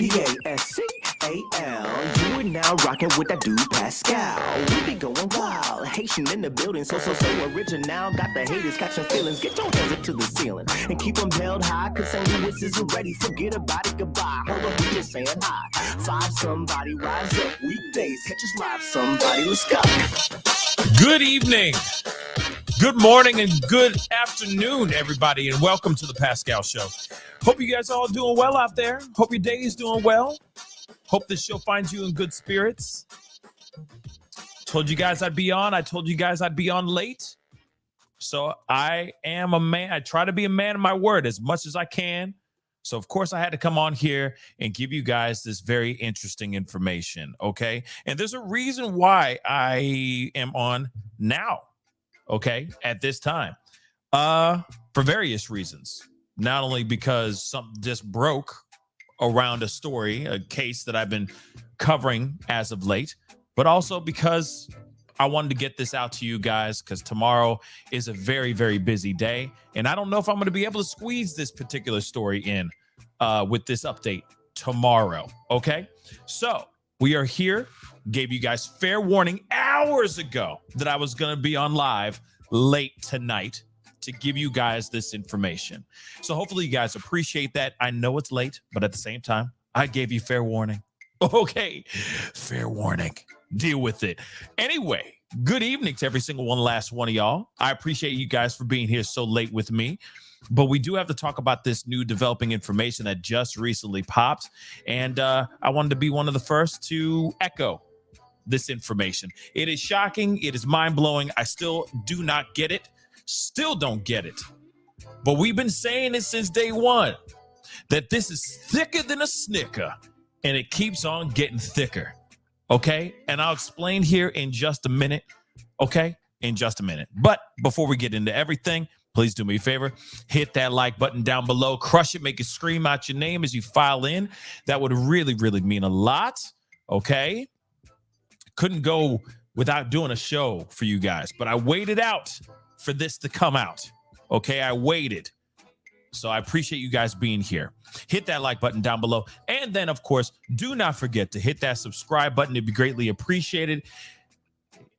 Pascal. You are now rocking with that dude Pascal. We be going wild, Haitian in the building, so original. Got the haters catching feelings. Get your hands up to the ceiling and keep them held high. Cause St. Louis isn't ready. Forget about it, goodbye. Hold up, we just saying hi. Five somebody rise up. Weekdays, catch us live. Somebody, let's go. Good evening, good morning, and good afternoon, everybody, and welcome to the Pascal Show. Hope you guys are all doing well out there. Hope your day is doing well. Hope this show finds you in good spirits. Told you guys I'd be on. I told you guys I'd be on late. So I am a man. I try to be a man of my word as much as I can. So, of course, I had to come on here and give you guys this very interesting information, okay? And there's a reason why I am on now, okay, at this time, for various reasons. Not only because something just broke around a story, a case that I've been covering as of late, but also because I wanted to get this out to you guys because tomorrow is a very, very busy day. And I don't know if I'm going to be able to squeeze this particular story in with this update tomorrow. Okay. So we are here. Gave you guys fair warning hours ago that I was going to be on live late tonight to give you guys this information. So hopefully you guys appreciate that. I know it's late, but at the same time, I gave you fair warning. Okay. Fair warning. Deal with it. Anyway, good evening to every single last one of y'all. I appreciate you guys for being here so late with me. But we do have to talk about this new developing information that just recently popped. And I wanted to be one of the first to echo this information. It is shocking. It is mind-blowing. I still do not get it. Still don't get it. But we've been saying it since day one, that this is thicker than a Snicker. And it keeps on getting thicker. Okay? And I'll explain here in just a minute. Okay? In just a minute. But before we get into everything, please do me a favor. Hit that like button down below. Crush it. Make it scream out your name as you file in. That would really, really mean a lot. Okay? Couldn't go without doing a show for you guys. But I waited out for this to come out. Okay? I waited. So I appreciate you guys being here. Hit that like button down below. And then, of course, do not forget to hit that subscribe button. It'd be greatly appreciated.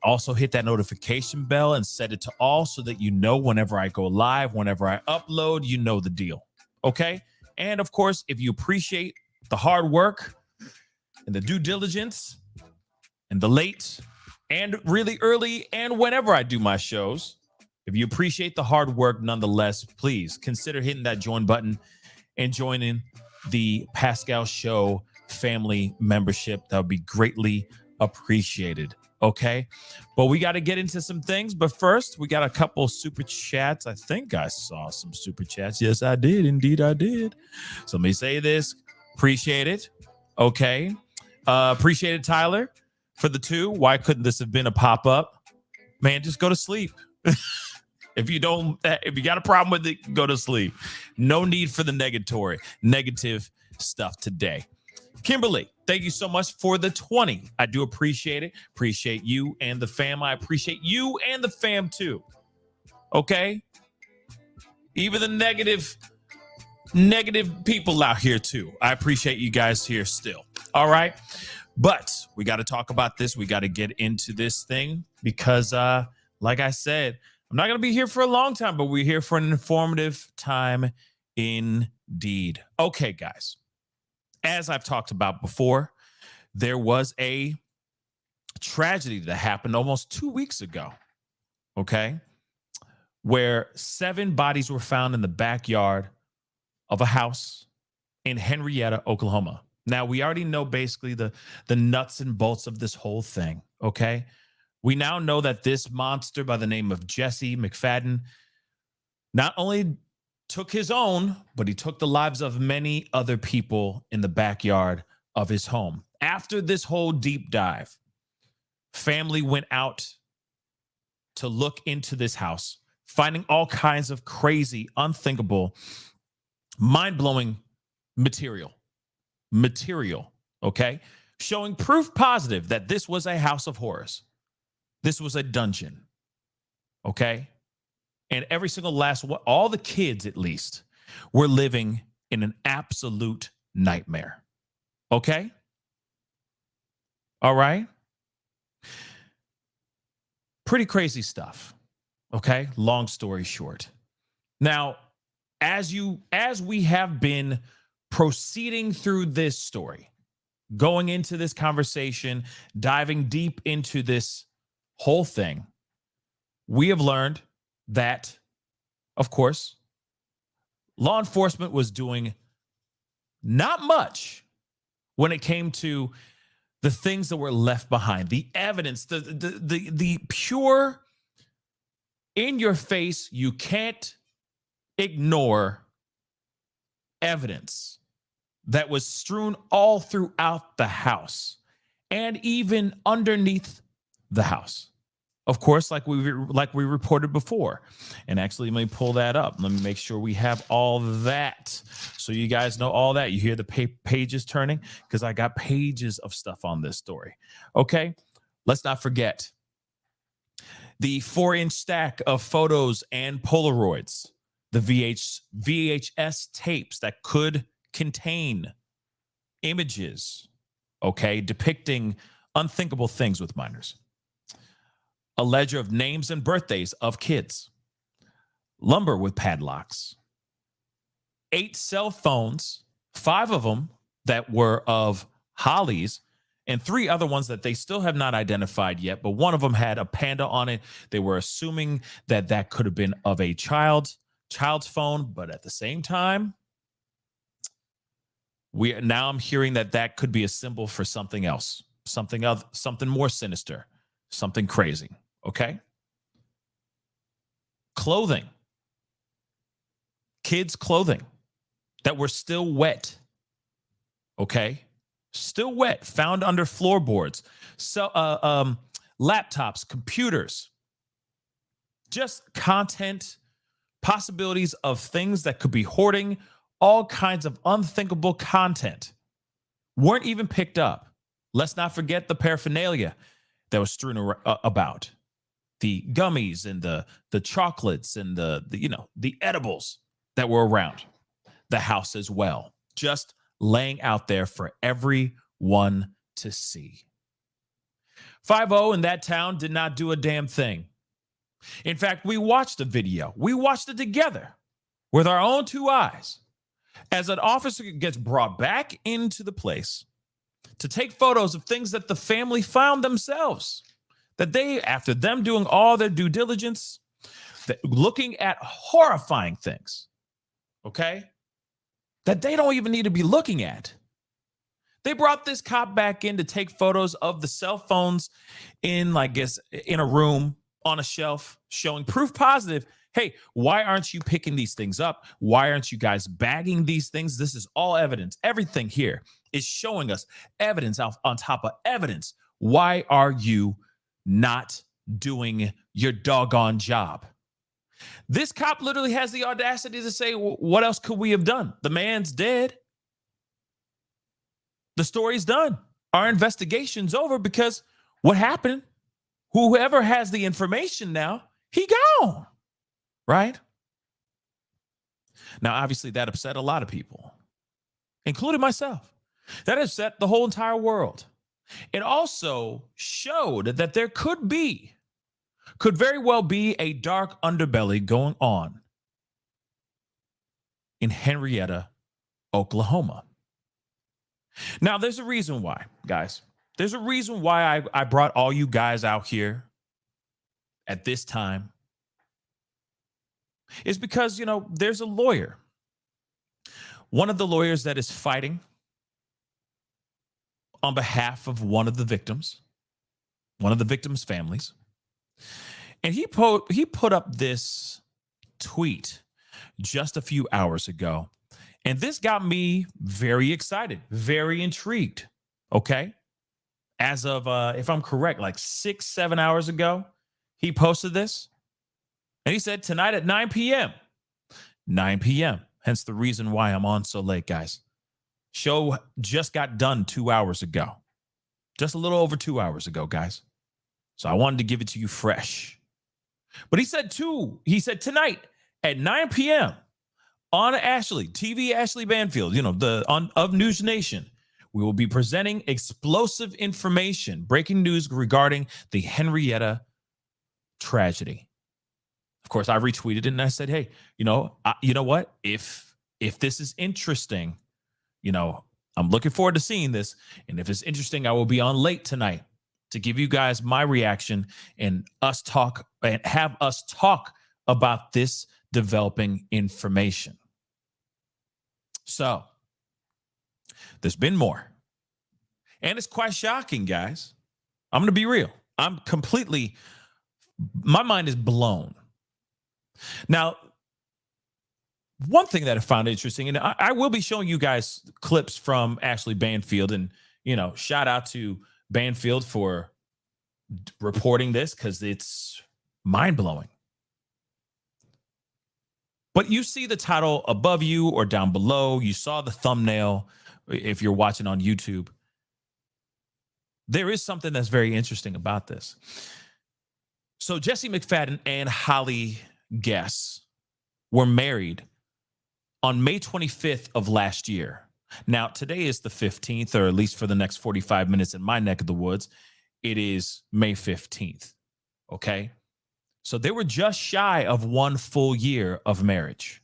Also, hit that notification bell and set it to all so that you know whenever I go live, whenever I upload, you know the deal. Okay? And, of course, if you appreciate the hard work and the due diligence and the late and really early and whenever I do my shows, if you appreciate the hard work nonetheless, please consider hitting that join button and joining the Pascal Show family membership. That would be greatly appreciated. Okay? But we got to get into some things. But first, we got a couple super chats. I think I saw some super chats. Yes, I did. Indeed, I did. So let me say this. Appreciate it. Okay? Appreciate it, Tyler, for the 2. Why couldn't this have been a pop-up? Man, just go to sleep. If you got a problem with it, go to sleep. No need for the negative stuff today. Kimberly, thank you so much for the 20. I do appreciate it. Appreciate you and the fam. I appreciate you and the fam too. Okay? Even the negative people out here too. I appreciate you guys here still. All right? But we got to talk about this. We got to get into this thing because like I said, I'm not going to be here for a long time, but we're here for an informative time indeed. Okay, guys. As I've talked about before, there was a tragedy that happened almost 2 weeks ago, okay, where 7 bodies were found in the backyard of a house in Henrietta, Oklahoma. Now, we already know basically the nuts and bolts of this whole thing, okay? We now know that this monster by the name of Jesse McFadden not only took his own, but he took the lives of many other people in the backyard of his home. After this whole deep dive, family went out to look into this house, finding all kinds of crazy, unthinkable, mind-blowing material, okay? Showing proof positive that this was a house of horrors. This was a dungeon, okay? And every single last one, all the kids at least, were living in an absolute nightmare. Okay? All right? Pretty crazy stuff. Okay? Long story short. Now, as we have been proceeding through this story, going into this conversation, diving deep into this whole thing, we have learned that, of course, law enforcement was doing not much when it came to the things that were left behind, the evidence, the pure, in your face, you can't ignore evidence that was strewn all throughout the house and even underneath the house. Of course, like we reported before. And actually, let me pull that up. Let me make sure we have all that. So you guys know all that. You hear the pages turning? Because I got pages of stuff on this story. Okay? Let's not forget the 4-inch stack of photos and Polaroids, the VHS tapes that could contain images, okay, depicting unthinkable things with minors. A ledger of names and birthdays of kids. Lumber with padlocks. 8 cell phones, 5 of them that were of Holly's, and 3 other ones that they still have not identified yet, but one of them had a panda on it. They were assuming that that could have been of a child's phone, but at the same time, I'm hearing that could be a symbol for something else, something more sinister, something crazy. Okay. Clothing. Kids' clothing that were still wet. Okay. Still wet, found under floorboards. So, laptops, computers, just content, possibilities of things that could be hoarding, all kinds of unthinkable content weren't even picked up. Let's not forget the paraphernalia that was strewn about. The gummies and the chocolates and the edibles that were around the house as well, just laying out there for everyone to see. 5-0 in that town did not do a damn thing. In fact, we watched the video. We watched it together with our own 2 eyes as an officer gets brought back into the place to take photos of things that the family found themselves. That they, after them doing all their due diligence, looking at horrifying things, okay, that they don't even need to be looking at. They brought this cop back in to take photos of the cell phones in a room on a shelf, showing proof positive. Hey, why aren't you picking these things up? Why aren't you guys bagging these things? This is all evidence. Everything here is showing us evidence on top of evidence. Why are you not doing your doggone job? This cop literally has the audacity to say, what else could we have done? The man's dead. The story's done. Our investigation's over because what happened, whoever has the information now, he gone, right? Now, obviously, that upset a lot of people, including myself. That upset the whole entire world. It also showed that there could very well be a dark underbelly going on in Henrietta, Oklahoma. Now, there's a reason why, guys. There's a reason why I brought all you guys out here at this time. It's because, there's a lawyer. One of the lawyers that is fighting on behalf of one of the victims' families. And he put up this tweet just a few hours ago. And this got me very excited, very intrigued. Okay. As of, if I'm correct, 6-7 hours ago, he posted this. And he said, tonight at 9 p.m. 9 p.m. Hence the reason why I'm on so late, guys. Show just got done 2 hours ago. Just a little over 2 hours ago, guys. So I wanted to give it to you fresh. But he said tonight at 9 p.m. on TV Ashley Banfield, of News Nation, We will be presenting explosive information, breaking news regarding the Henrietta tragedy. Of course, I retweeted it and I said, hey, you know what? If this is interesting, I'm looking forward to seeing this. And if it's interesting, I will be on late tonight to give you guys my reaction and have us talk about this developing information. So there's been more. And it's quite shocking, guys. I'm going to be real. My mind is blown. Now, one thing that I found interesting, and I will be showing you guys clips from Ashley Banfield, and, shout out to Banfield for reporting this because it's mind-blowing. But you see the title above you or down below. You saw the thumbnail if you're watching on YouTube. There is something that's very interesting about this. So Jesse McFadden and Holly Guess were married on May 25th of last year. Now, today is the 15th, or at least for the next 45 minutes in my neck of the woods, it is May 15th, okay? So they were just shy of 1 full year of marriage.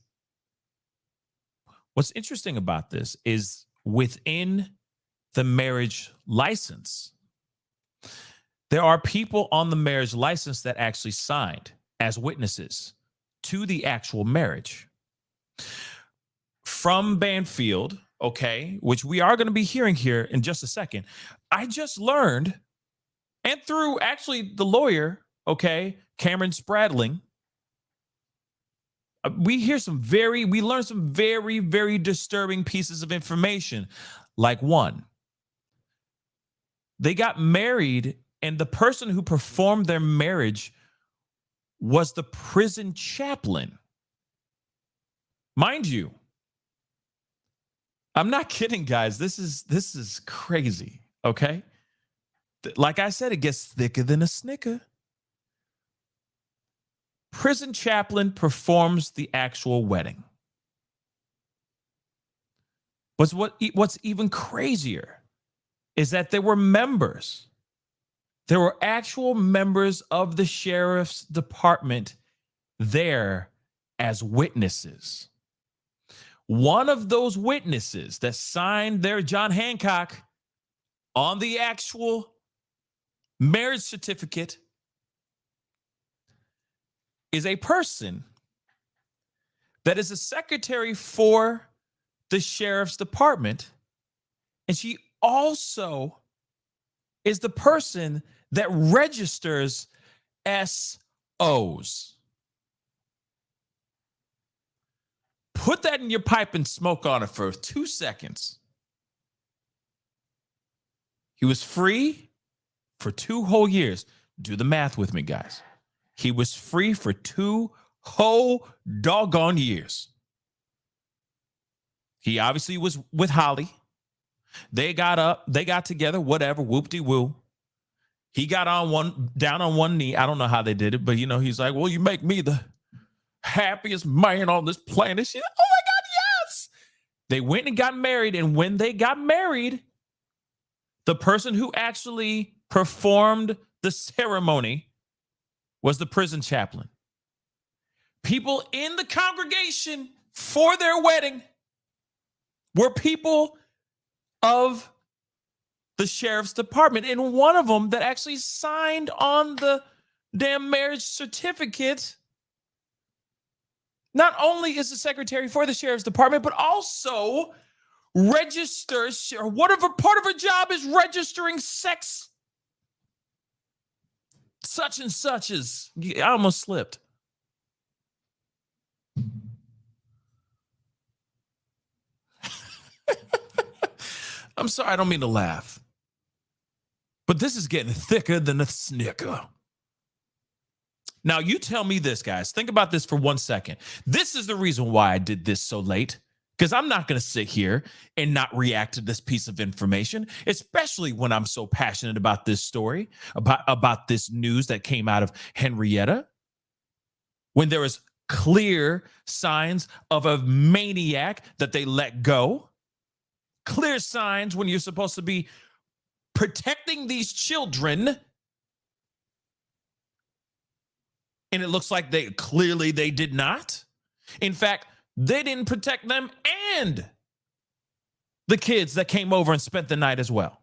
What's interesting about this is within the marriage license, there are people on the marriage license that actually signed as witnesses to the actual marriage. From Banfield, okay, which we are going to be hearing here in just a second, I just learned, and through actually the lawyer, okay, Cameron Spradling, we learned some very, very disturbing pieces of information. Like one, they got married, and the person who performed their marriage was the prison chaplain. Mind you, I'm not kidding, guys. This is crazy, okay? Like I said, it gets thicker than a Snicker. Prison chaplain performs the actual wedding. But what's even crazier is that there were members. There were actual members of the sheriff's department there as witnesses. One of those witnesses that signed their John Hancock on the actual marriage certificate is a person that is a secretary for the sheriff's department, and she also is the person that registers SOs. Put that in your pipe and smoke on it for 2 seconds. He was free for 2 whole years. Do the math with me, guys. He was free for 2 whole doggone years. He obviously was with Holly. They got together, whatever, whoop-de-woo. He got down on one knee. I don't know how they did it, but he's like, well, you make me the happiest man on this planet. She's like, oh my God, yes. They went and got married, and when they got married, the person who actually performed the ceremony was the prison chaplain. People in the congregation for their wedding were people of the sheriff's department, and one of them that actually signed on the damn marriage certificate not only is the secretary for the sheriff's department, but also registers, or whatever part of her job is registering sex. Such and such is, I almost slipped. I'm sorry, I don't mean to laugh. But this is getting thicker than a Snicker. Now, you tell me this, guys. Think about this for 1 second. This is the reason why I did this so late, because I'm not going to sit here and not react to this piece of information, especially when I'm so passionate about this story, about this news that came out of Henrietta, when there is clear signs of a maniac that they let go. clear signs when you're supposed to be protecting these children. And it looks like they did not. In fact, they didn't protect them and the kids that came over and spent the night as well.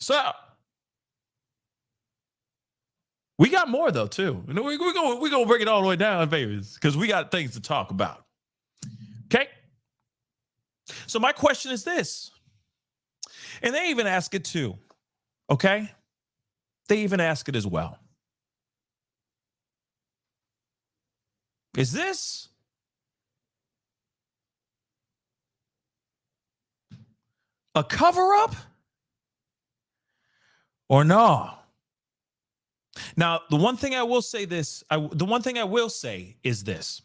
So we got more though too. We're gonna bring it all the way down, babies, because we got things to talk about. Okay. So my question is this, and they even ask it too. Okay. They even ask it as well. Is this a cover-up or no? Now, the one thing I will say is this.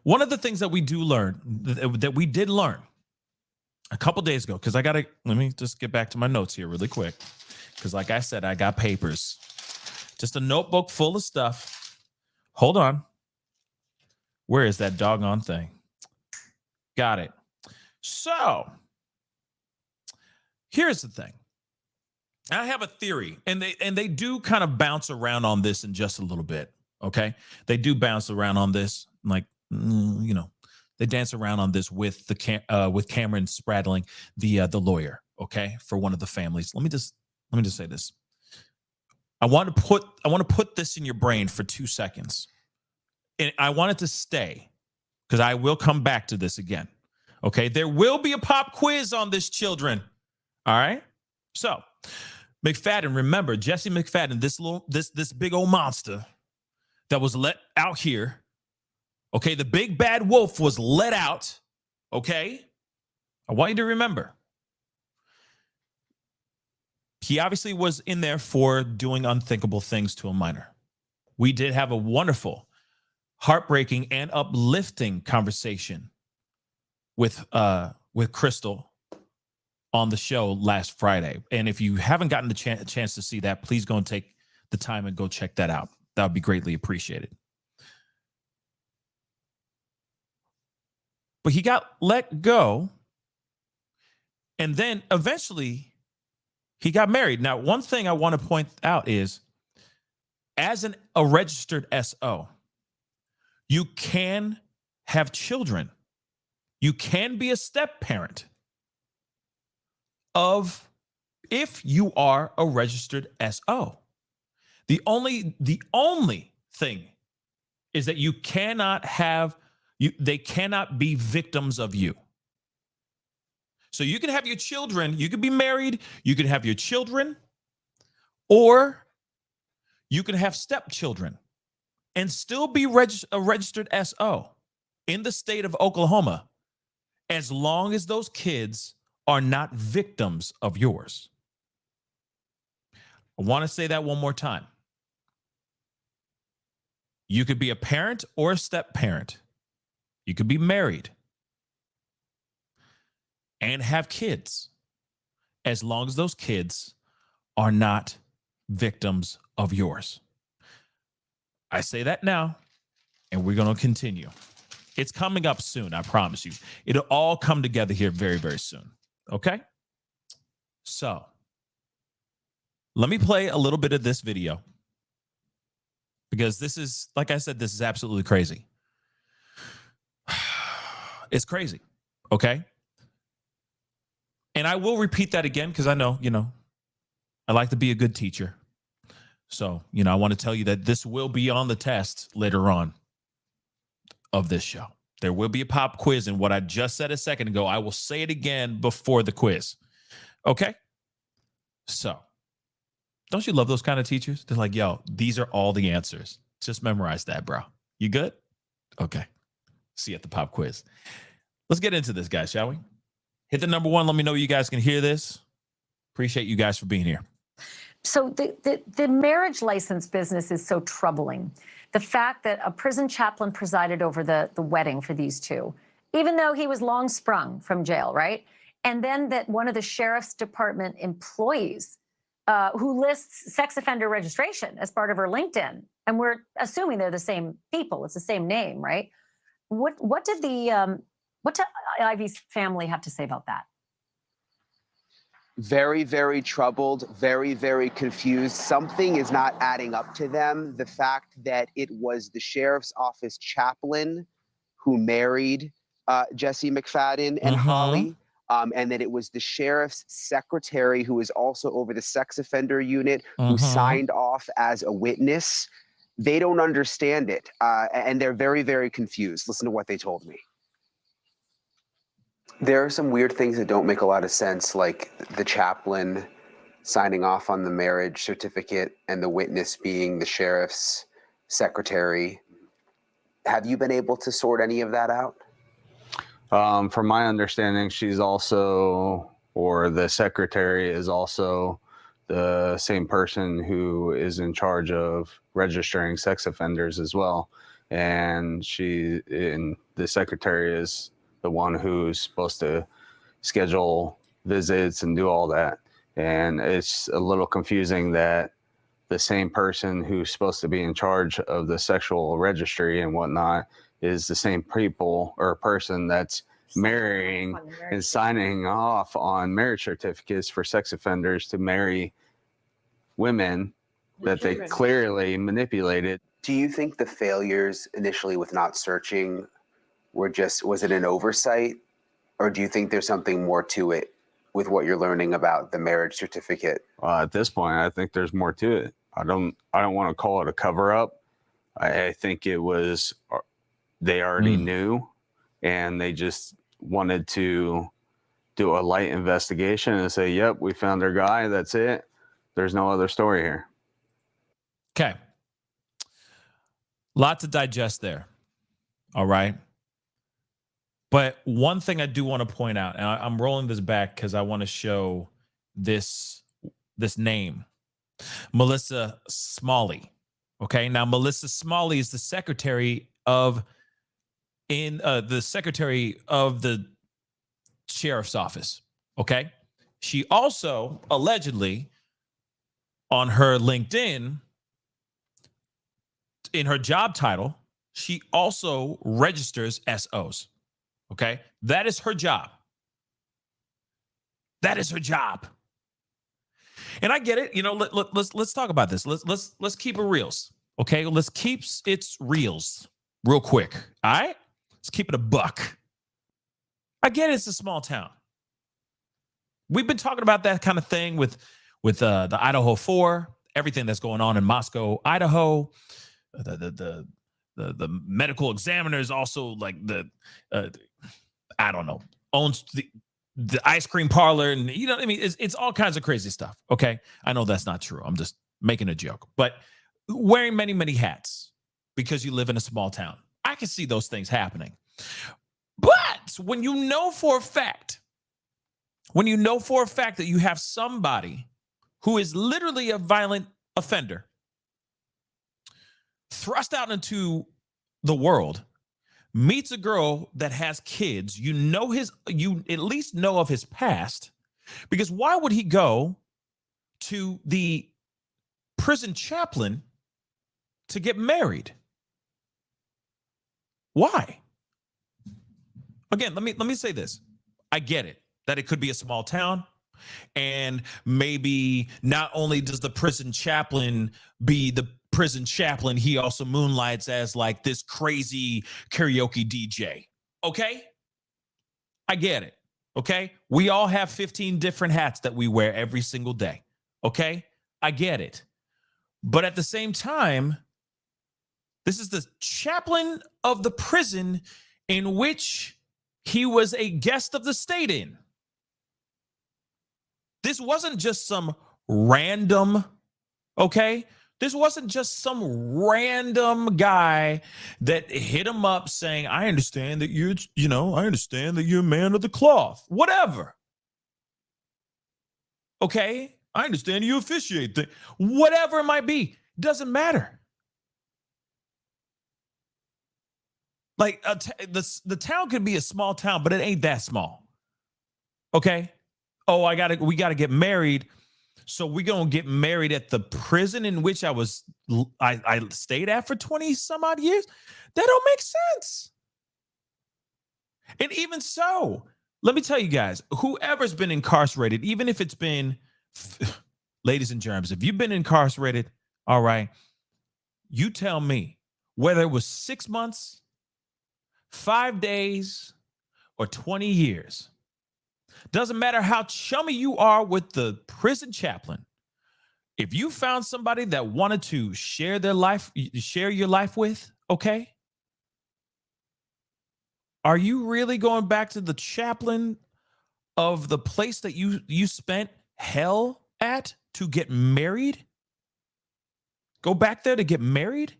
One of the things that we did learn a couple days ago, because let me just get back to my notes here really quick. Because like I said, I got papers. Just a notebook full of stuff. Hold on. Where is that doggone thing? Got it. So, here's the thing. I have a theory, and they do kind of bounce around on this in just a little bit, okay? They do bounce around on this, like, they dance around on this with Cameron Spradling, the lawyer, okay, for one of the families. Let me just say this. I want to put this in your brain for 2 seconds, and I want it to stay because I will come back to this again. Okay, there will be a pop quiz on this, children. All right. So, McFadden, remember Jesse McFadden, this big old monster that was let out here. Okay, the big bad wolf was let out. Okay, I want you to remember. He obviously was in there for doing unthinkable things to a minor. We did have a wonderful, heartbreaking, and uplifting conversation with Crystal on the show last Friday. And if you haven't gotten the chance to see that, please go and take the time and go check that out. That would be greatly appreciated. But he got let go, and then eventually he got married. Now, one thing I want to point out is, as a registered SO, you can have children. You can be a step parent if you are a registered SO. The only thing is that you cannot have they cannot be victims of you. So you can have your children, you could be married, you can have your children, or you can have stepchildren and still be a registered SO in the state of Oklahoma, as long as those kids are not victims of yours. I want to say that one more time. You could be a parent or a step parent. You could be married and have kids, as long as those kids are not victims of yours. I say that now, and we're going to continue. It's coming up soon, I promise you. It'll all come together here very, very soon. Okay? So, let me play a little bit of this video, because this is, like I said, this is absolutely crazy. It's crazy, okay? And I will repeat that again because I know, I like to be a good teacher. So, I want to tell you that this will be on the test later on of this show. There will be a pop quiz, and what I just said a second ago, I will say it again before the quiz. Okay? So, don't you love those kind of teachers? They're like, yo, these are all the answers. Just memorize that, bro. You good? Okay. See you at the pop quiz. Let's get into this, guys, shall we? Hit the number 1. Let me know you guys can hear this. Appreciate you guys for being here. So the marriage license business is so troubling. The fact that a prison chaplain presided over the wedding for these two, even though he was long sprung from jail, right? And then that one of the sheriff's department employees who lists sex offender registration as part of her LinkedIn, and we're assuming they're the same people, it's the same name, right? What did Ivy's family have to say about that? Very, very troubled, very, very confused. Something is not adding up to them. The fact that it was the sheriff's office chaplain who married Jesse McFadden and Holly, and that it was the sheriff's secretary, who is also over the sex offender unit, who signed off as a witness. They don't understand it, and they're very, very confused. Listen to what they told me. There are some weird things that don't make a lot of sense, like the chaplain signing off on the marriage certificate and the witness being the sheriff's secretary. Have you been able to sort any of that out? From my understanding, she's also, or the secretary is also the same person who is in charge of registering sex offenders as well. And the secretary is the one who's supposed to schedule visits and do all that. And it's a little confusing that the same person who's supposed to be in charge of the sexual registry and whatnot is the same people or person that's marrying and signing off on marriage certificates for sex offenders to marry women that they clearly manipulated. Do you think the failures initially with not searching was it an oversight, or do you think there's something more to it with what you're learning about the marriage certificate? At this point, I think there's more to it. I don't want to call it a cover up. I think it was, they already knew, and they just wanted to do a light investigation and say, yep, we found their guy. That's it. There's no other story here. Okay. Lot to digest there. All right. But one thing I do want to point out, and I'm rolling this back because I want to show this name, Melissa Smalley. Okay, now Melissa Smalley is the secretary of the sheriff's office. Okay, she also allegedly on her LinkedIn, in her job title, she also registers SOs. Okay, that is her job. That is her job. And I get it. You know, let's talk about this. Let's keep it reals. Okay, let's keep it reals real quick. All right, let's keep it a buck. I get it, it's a small town. We've been talking about that kind of thing with the Idaho 4, everything that's going on in Moscow, Idaho. The medical examiners also like I don't know, owns the ice cream parlor, and you know what I mean, it's all kinds of crazy stuff. Okay, I know that's not true. I'm just making a joke, but wearing many hats because you live in a small town, I can see those things happening. But when you know for a fact that you have somebody who is literally a violent offender thrust out into the world, meets a girl that has kids, you at least know of his past, because why would he go to the prison chaplain to get married? Why? Again, let me say this. I get it, that it could be a small town, and maybe not only does the prison chaplain be the prison chaplain, he also moonlights as like this crazy karaoke DJ. Okay? I get it. Okay? We all have 15 different hats that we wear every single day. Okay? I get it. But at the same time, this is the chaplain of the prison in which he was a guest of the state in. This wasn't just some random, okay? This wasn't just some random guy that hit him up saying, I understand that I understand that you're a man of the cloth, whatever. Okay? I understand you officiate things, whatever it might be, doesn't matter. Like the town could be a small town, but it ain't that small. Okay? Oh, we gotta get married. So we're going to get married at the prison in which I stayed at for 20 some odd years. That don't make sense. And even so, let me tell you guys, whoever's been incarcerated, even if it's been, ladies and germs, if you've been incarcerated, all right, you tell me whether it was 6 months, 5 days, or 20 years. Doesn't matter how chummy you are with the prison chaplain. If you found somebody that wanted to share their life, share your life with, okay? Are you really going back to the chaplain of the place that you spent hell at to get married? Go back there to get married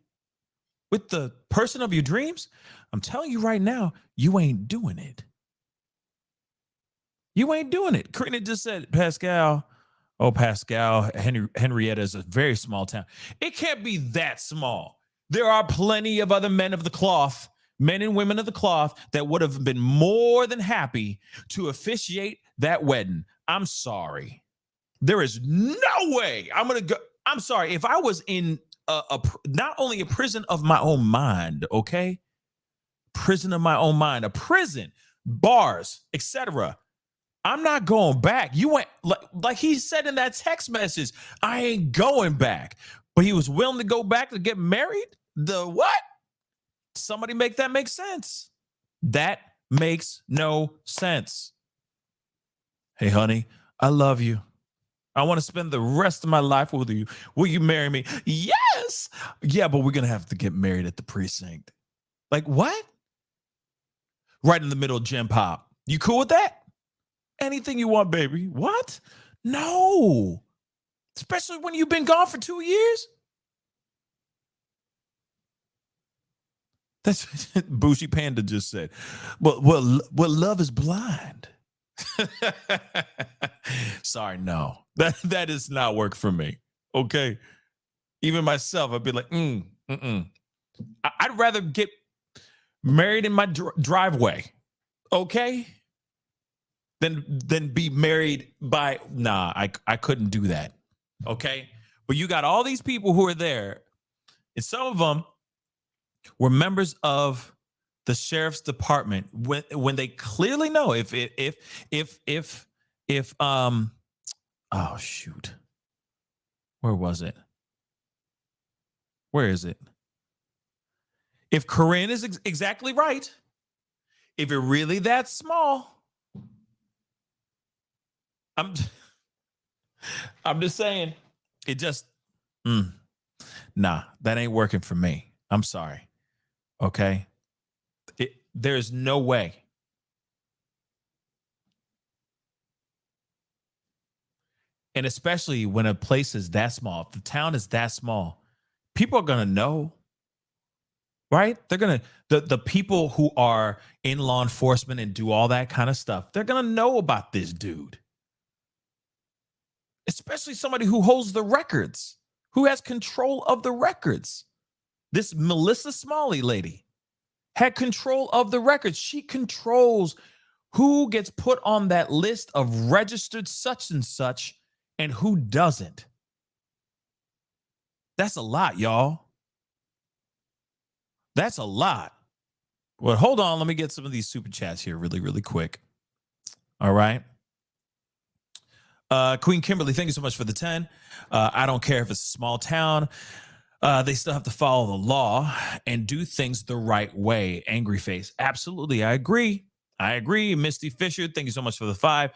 with the person of your dreams? I'm telling you right now, you ain't doing it. You ain't doing it. Karina just said, Pascal, oh, Pascal, Henrietta is a very small town. It can't be that small. There are plenty of other men of the cloth, men and women of the cloth, that would have been more than happy to officiate that wedding. I'm sorry. There is no way I'm going to go. I'm sorry. If I was in not only a prison of my own mind, okay? Prison of my own mind, a prison, bars, etc. I'm not going back. You went, like he said in that text message, I ain't going back. But he was willing to go back to get married? The what? Somebody make that make sense. That makes no sense. Hey, honey, I love you. I want to spend the rest of my life with you. Will you marry me? Yes. Yeah, but we're going to have to get married at the precinct. Like what? Right in the middle of Gen Pop. You cool with that? Anything you want, baby. What? No. Especially when you've been gone for 2 years. That's what Bougie Panda just said. Well, love is blind. Sorry, no. That does not work for me. Okay. Even myself, I'd be like, I'd rather get married in my driveway. Okay. Than be married by, I couldn't do that. Okay. But you got all these people who are there, and some of them were members of the sheriff's department when they clearly know if oh shoot, where was it? Where is it? If Corinne is exactly right, if you're really that small, I'm just saying, it just, nah, that ain't working for me. I'm sorry. Okay. There's no way. And especially when a place is that small, if the town is that small, people are going to know, right? They're going to, the people who are in law enforcement and do all that kind of stuff, they're going to know about this dude. Especially somebody who holds the records, who has control of the records. This Melissa Smalley lady had control of the records. She controls who gets put on that list of registered such and such and who doesn't. That's a lot, y'all. That's a lot. Well, hold on. Let me get some of these super chats here really, really quick. All right. Queen Kimberly, thank you so much for the 10. I don't care if it's a small town. They still have to follow the law and do things the right way. Angry face. Absolutely. I agree. Misty Fisher, thank you so much for the 5.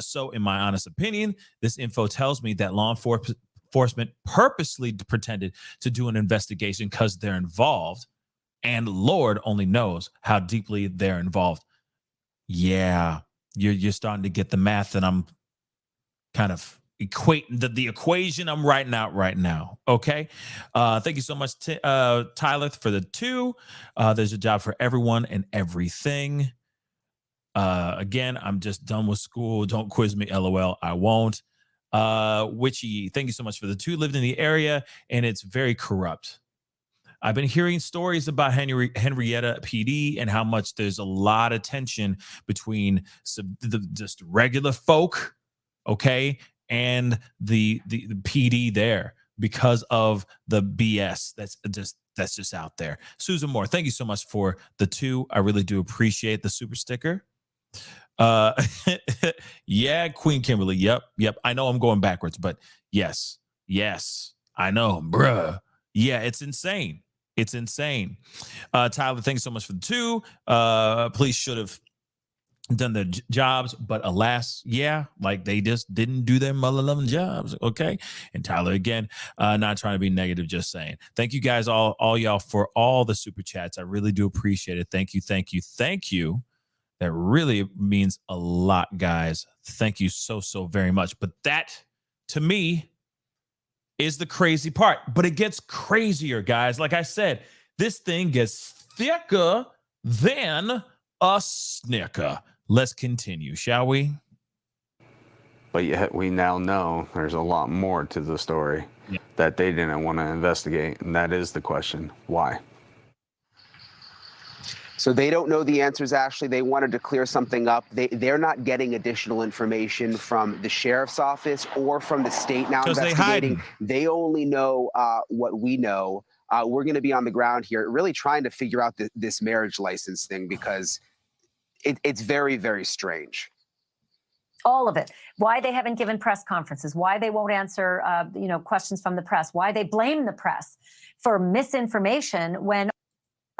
So in my honest opinion, this info tells me that law enforcement purposely pretended to do an investigation because they're involved, and Lord only knows how deeply they're involved. Yeah, you're starting to get the math, and I'm kind of equating the equation I'm writing out right now. Okay. Thank you so much, Tyler, for the 2. There's a job for everyone and everything. Again, I'm just done with school. Don't quiz me. LOL. I won't. Witchy, thank you so much for the 2. Lived in the area and it's very corrupt. I've been hearing stories about Henrietta PD and how much there's a lot of tension between just regular folk, okay, and the PD there because of the BS that's just that's just out there. Susan Moore, thank you so much for the 2. I really do appreciate the super sticker. Yeah, Queen Kimberly. Yep. I know I'm going backwards, but yes, I know, bruh. Yeah, it's insane. Tyler, thanks so much for the 2. Police should have done their jobs, but alas, like they just didn't do their mother-loving jobs. Okay. And Tyler, again, not trying to be negative, just saying. Thank you guys, all y'all, for all the super chats. I really do appreciate it. Thank you. That really means a lot, guys. Thank you so very much. But that, to me, is the crazy part. But it gets crazier, guys. Like I said, this thing gets thicker than a snicker. Let's continue, shall we? But yet we now know there's a lot more to the story that they didn't want to investigate. And that is the question, why? So they don't know the answers, Ashley. They wanted to clear something up. They're not getting additional information from the sheriff's office or from the state now investigating. They only know what we know. We're going to be on the ground here really trying to figure out this marriage license thing because it's very, very strange. All of it. Why they haven't given press conferences, why they won't answer questions from the press, why they blame the press for misinformation when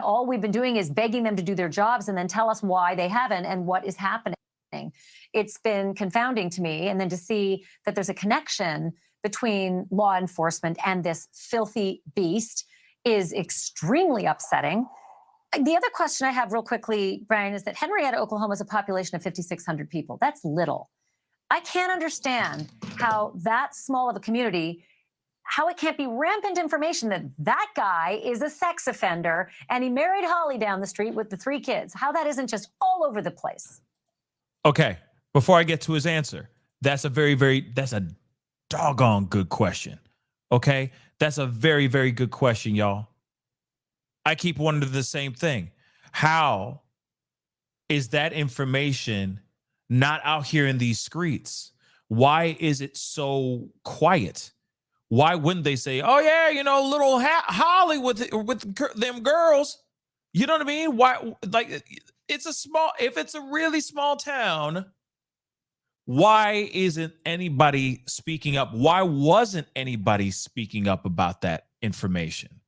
all we've been doing is begging them to do their jobs and then tell us why they haven't and what is happening. It's been confounding to me. And then to see that there's a connection between law enforcement and this filthy beast is extremely upsetting. The other question I have real quickly, Brian, is that Henrietta, Oklahoma is a population of 5,600 people. That's little. I can't understand how that small of a community, how it can't be rampant information that guy is a sex offender and he married Holly down the street with the 3 kids. How that isn't just all over the place. Okay, before I get to his answer, that's a doggone good question. Okay, that's a very, very good question, y'all. I keep wondering the same thing. How is that information not out here in these streets? Why is it so quiet? Why wouldn't they say, oh, yeah, little Holly with them girls? You know what I mean? Why? Like, if it's a really small town, why isn't anybody speaking up? Why wasn't anybody speaking up about that information?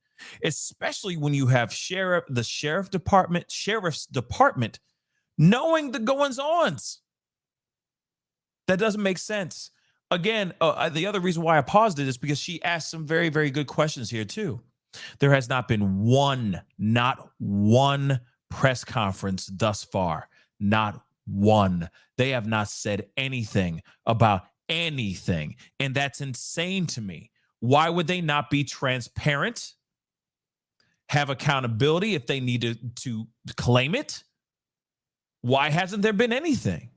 Especially when you have the sheriff's department knowing the goings-ons. That doesn't make sense. Again, the other reason why I paused it is because she asked some very, very good questions here too. There has not been not one press conference thus far. Not one. They have not said anything about anything. And that's insane to me. Why would they not be transparent? Have accountability if they need to claim it? Why hasn't there been anything?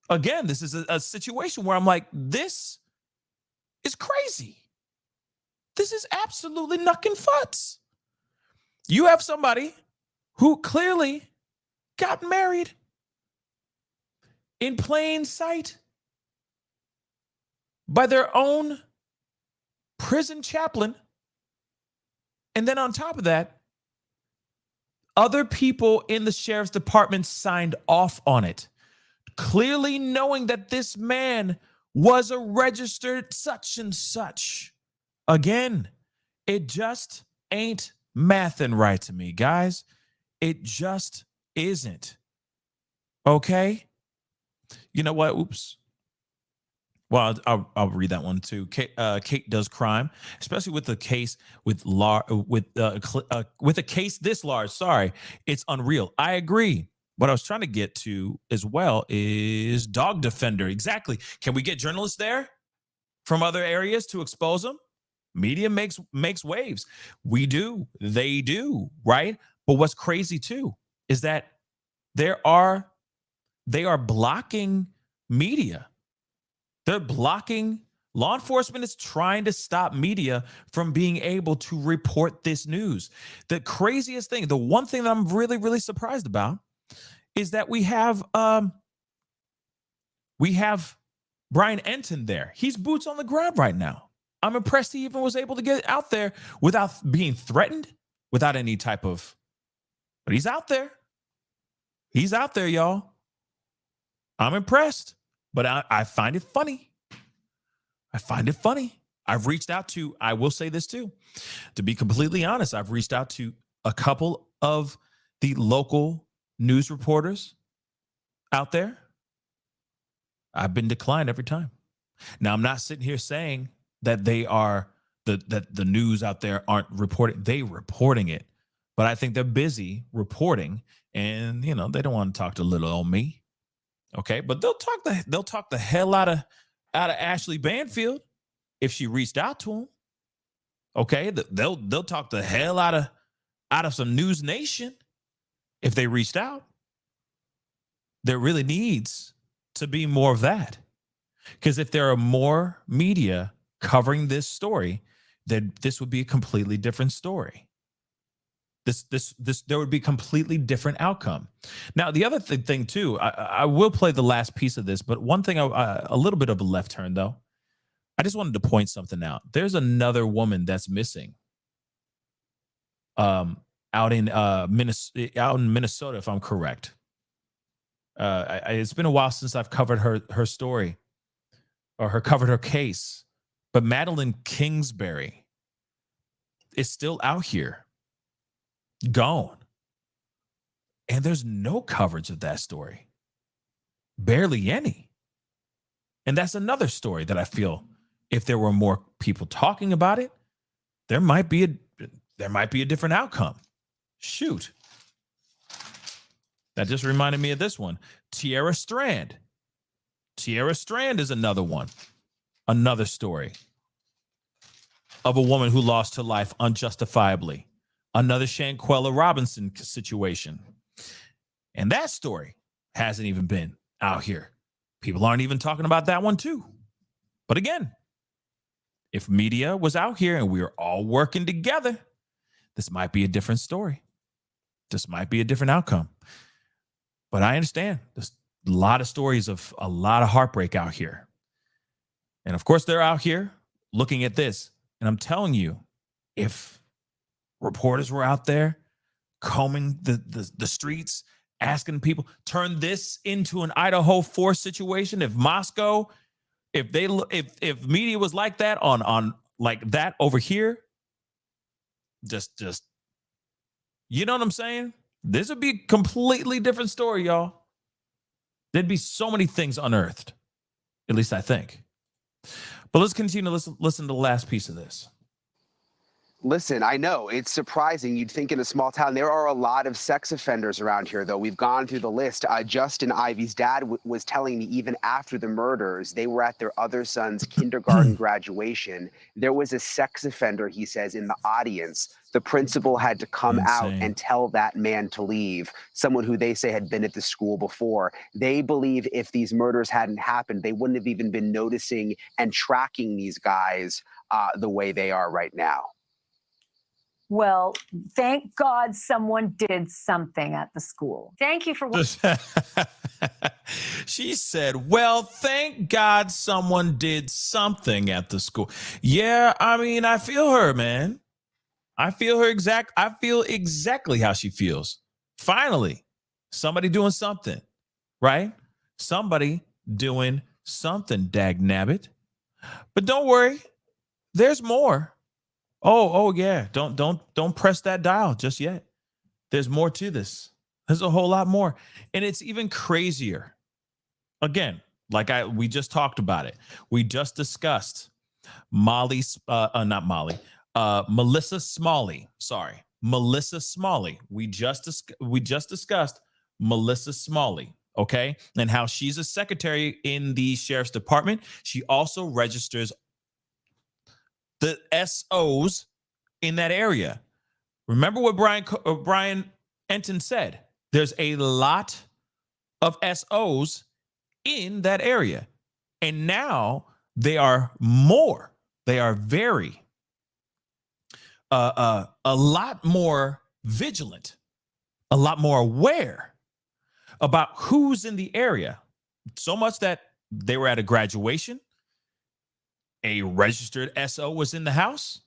Again, this is a situation where I'm like, this is crazy. This is absolutely knuckin' futz. You have somebody who clearly got married in plain sight by their own prison chaplain. And then on top of that, other people in the sheriff's department signed off on it, clearly knowing that this man was a registered such and such. Again, it just ain't mathin' right to me, guys. It just isn't. Okay? You know what? Oops. Well, I'll read that one too. Kate does crime, especially with a case with a case this large. Sorry, it's unreal. I agree. What I was trying to get to as well is dog defender. Exactly. Can we get journalists there from other areas to expose them? Media makes waves. We do. They do. Right. But what's crazy too is that they are blocking media. They're blocking. Law enforcement is trying to stop media from being able to report this news. The craziest thing, the one thing that I'm really, really surprised about is that we have Brian Enton there. He's boots on the ground right now. I'm impressed he even was able to get out there without being threatened, without any type of, but he's out there. He's out there, y'all. I'm impressed, but I find it funny. I find it funny. I've reached out to, I will say this too, to be completely honest, I've reached out to a couple of the local news reporters out there. I've been declined every time. Now, I'm not sitting here saying that they are, that the news out there aren't reporting. They reporting it, but I think they're busy reporting, and you know they don't want to talk to little old me. Okay, but they'll talk the hell out of Ashley Banfield if she reached out to him. Okay, they'll talk the hell out of some News Nation if they reached out. There really needs to be more of that, because if there are more media covering this story, then this would be a completely different story. This there would be a completely different outcome. Now, the other thing too, I will play the last piece of this, but one thing, a little bit of a left turn though. I just wanted to point something out. There's another woman that's missing. Out in Minnesota, if I'm correct. It's been a while since I've covered her story, or covered her case. But Madeline Kingsbury is still out here, gone. And there's no coverage of that story. Barely any. And that's another story that I feel if there were more people talking about it, there might be a different outcome. Shoot. That just reminded me of this one. Tierra Strand. Tierra Strand is another one. Another story of a woman who lost her life unjustifiably. Another Shanquella Robinson situation. And that story hasn't even been out here. People aren't even talking about that one too. But again, if media was out here and we were all working together, this might be a different story. This might be a different outcome. But I understand there's a lot of stories of a lot of heartbreak out here. And of course, they're out here looking at this. And I'm telling you, if reporters were out there combing the streets, asking people, turn this into an Idaho 4 situation, if Moscow, if media was like that on like that over here, just you know what I'm saying? This would be a completely different story, y'all. There'd be so many things unearthed. At least I think. But let's continue to listen to the last piece of this. Listen, I know it's surprising. You'd think in a small town, there are a lot of sex offenders around here, though. We've gone through the list. Justin Ivy's dad was telling me even after the murders, they were at their other son's kindergarten graduation. There was a sex offender, he says, in the audience. The principal had to come out and tell that man to leave, someone who they say had been at the school before. They believe if these murders hadn't happened, they wouldn't have even been noticing and tracking these guys the way they are right now. Well, thank God someone did something at the school. Thank you for She said, well, thank God someone did something at the school. Yeah, I mean, I feel her, man. I feel exactly how she feels. Finally, somebody doing something, right? Somebody doing something, dagnabbit. But don't worry, there's more. Oh yeah. Don't press that dial just yet. There's more to this. There's a whole lot more. And it's even crazier. Again, we just talked about it. We just discussed Melissa Smalley. Sorry. Melissa Smalley. We just discussed Melissa Smalley. Okay. And how she's a secretary in the sheriff's department. She also registers the SOs in that area. Remember what Brian Enton said. There's a lot of SOs in that area. And now they are more. They are very, a lot more vigilant, a lot more aware about who's in the area. So much that they were at a graduation. a registered SO was in the house,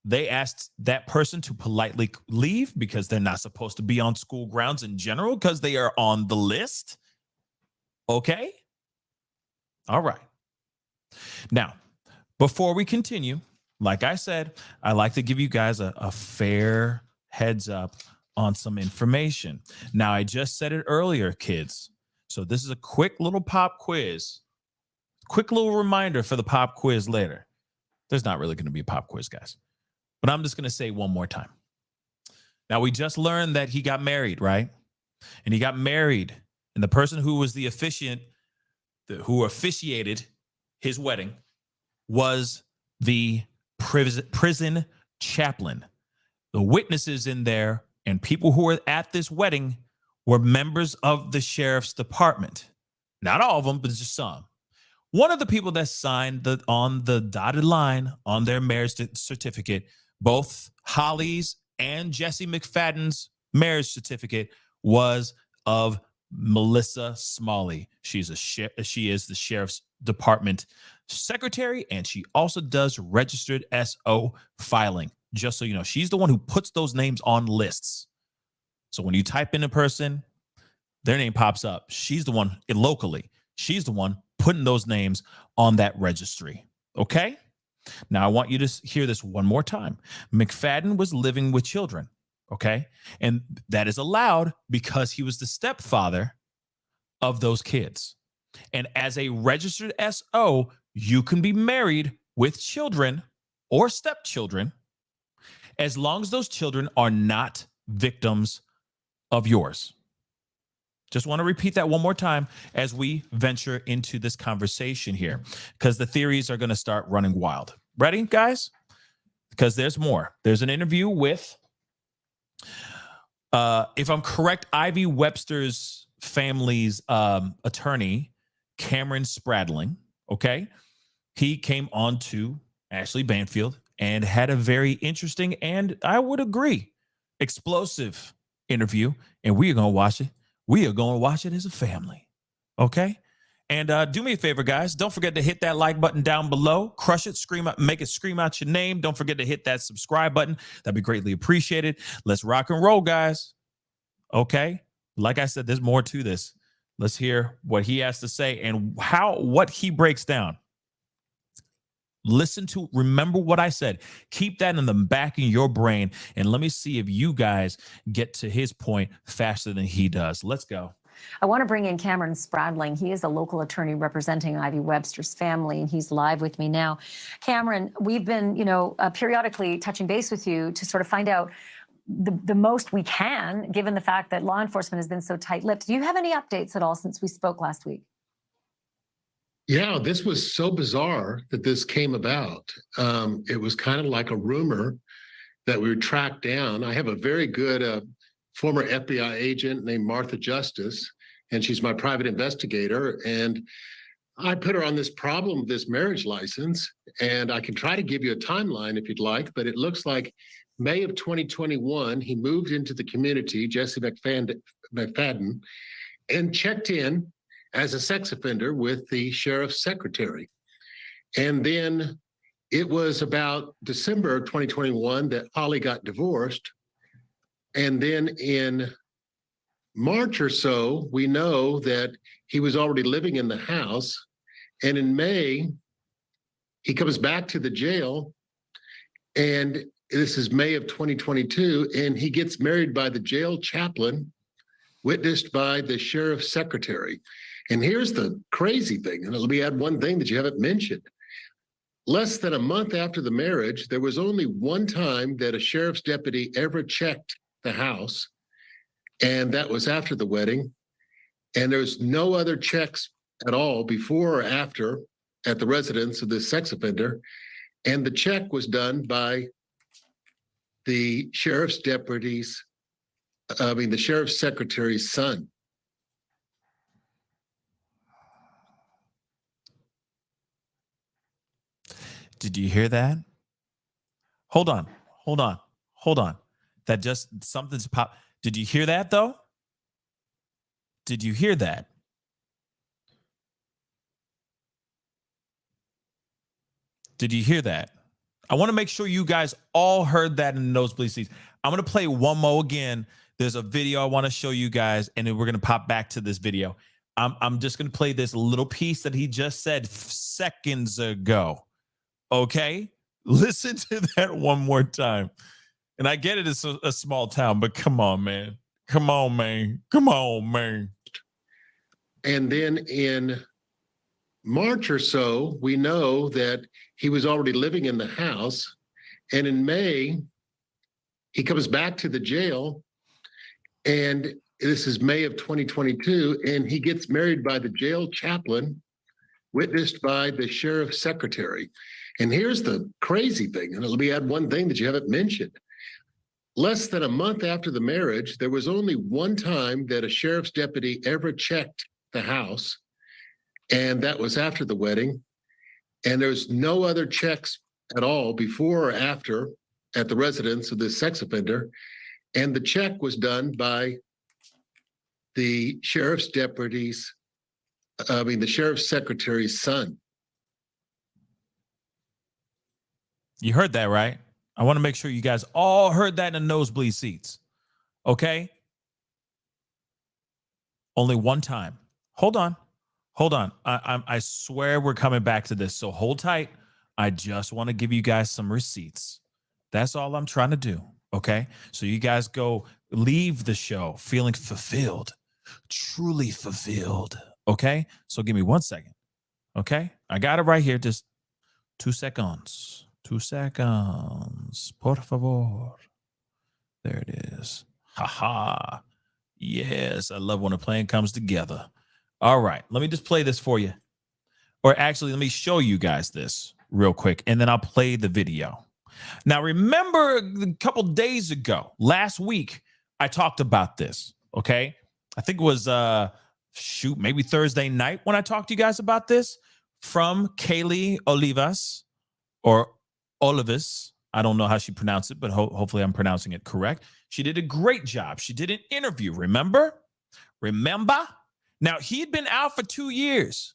they asked that person to politely leave because they're not supposed to be on school grounds in general because they are on the list. Okay? All right. Now, before we continue, like I said, I like to give you guys a fair heads up on some information. Now, I just said it earlier, kids. So this is a quick little pop quiz. Quick little reminder for the pop quiz later. There's not really going to be a pop quiz, guys. But I'm just going to say one more time. Now, we just learned that he got married, right? And he got married. And the person who was the officiant, who officiated his wedding, was the prison chaplain. The witnesses in there and people who were at this wedding were members of the sheriff's department. Not all of them, but just some. One of the people that signed on the dotted line on their marriage certificate, both Holly's and Jesse McFadden's marriage certificate, was of Melissa Smalley. She is the sheriff's department secretary, and she also does registered SO filing. Just so you know, she's the one who puts those names on lists. So when you type in a person, their name pops up. She's the one locally. She's the one putting those names on that registry. Okay? Now, I want you to hear this one more time. McFadden was living with children. Okay? And that is allowed because he was the stepfather of those kids. And as a registered SO, you can be married with children or stepchildren as long as those children are not victims of yours. Just want to repeat that one more time as we venture into this conversation here, because the theories are going to start running wild. Ready, guys? Because there's more. There's an interview with, if I'm correct, Ivy Webster's family's attorney, Cameron Spradling. Okay. He came on to Ashley Banfield and had a very interesting and, I would agree, explosive interview. And we are going to watch it. We are going to watch it as a family. Okay? And do me a favor, guys. Don't forget to hit that like button down below. Crush it, scream out, make it scream out your name. Don't forget to hit that subscribe button. That'd be greatly appreciated. Let's rock and roll, guys. Okay? Like I said, there's more to this. Let's hear what he has to say and what he breaks down. Remember what I said. Keep that in the back of your brain, and let me see if you guys get to his point faster than he does. Let's go. I want to bring in Cameron Spradling. He is a local attorney representing Ivy Webster's family, and he's live with me now. Cameron, we've been, periodically touching base with you to sort of find out the most we can, given the fact that law enforcement has been so tight-lipped. Do you have any updates at all since we spoke last week? Yeah, this was so bizarre that this came about. It was kind of like a rumor that we were tracked down. I have a very good former FBI agent named Martha Justice, and she's my private investigator. And I put her on this problem, this marriage license, and I can try to give you a timeline if you'd like, but it looks like May of 2021, he moved into the community, Jesse McFadden, and checked in as a sex offender with the sheriff's secretary. And then it was about December 2021 that Holly got divorced. And then in March or so, we know that he was already living in the house. And in May, he comes back to the jail, and this is May of 2022, and he gets married by the jail chaplain, witnessed by the sheriff's secretary. And here's the crazy thing, and let me add one thing that you haven't mentioned. Less than a month after the marriage, there was only one time that a sheriff's deputy ever checked the house, and that was after the wedding. And there's no other checks at all before or after at the residence of this sex offender. And the check was done by the sheriff's the sheriff's secretary's son. Did you hear that? Hold on. That just something's pop. Did you hear that though? Did you hear that? Did you hear that? I want to make sure you guys all heard that in the nosebleed seats. I'm going to play one more again. There's a video I want to show you guys, and then we're going to pop back to this video. I'm just going to play this little piece that he just said seconds ago. Okay? Listen to that one more time. And I get it, it's a small town, but come on, man. Come on, man. Come on, man. And then in March or so, we know that he was already living in the house. And in May, he comes back to the jail. And this is May of 2022. And he gets married by the jail chaplain, witnessed by the sheriff's secretary. And here's the crazy thing. And let me add one thing that you haven't mentioned. Less than a month after the marriage, there was only one time that a sheriff's deputy ever checked the house, and that was after the wedding. And there's no other checks at all before or after at the residence of this sex offender. And the check was done by the sheriff's the sheriff's secretary's son. You heard that, right? I want to make sure you guys all heard that in the nosebleed seats. Okay? Only one time. Hold on. Hold on. I swear we're coming back to this, so hold tight. I just want to give you guys some receipts. That's all I'm trying to do, okay? So you guys go leave the show feeling fulfilled, truly fulfilled, okay? So give me 1 second, okay? I got it right here. Just 2 seconds. 2 seconds. Por favor. There it is. Ha ha. Yes, I love when a plan comes together. All right, let me just play this for you. Or actually, let me show you guys this real quick, and then I'll play the video. Now, remember a couple days ago, last week, I talked about this, okay? I think it was, maybe Thursday night when I talked to you guys about this from Kaylee Olivas, or Olivis. I don't know how she pronounced it, but hopefully I'm pronouncing it correct. She did a great job. She did an interview, remember? Remember? Now, he'd been out for 2 years.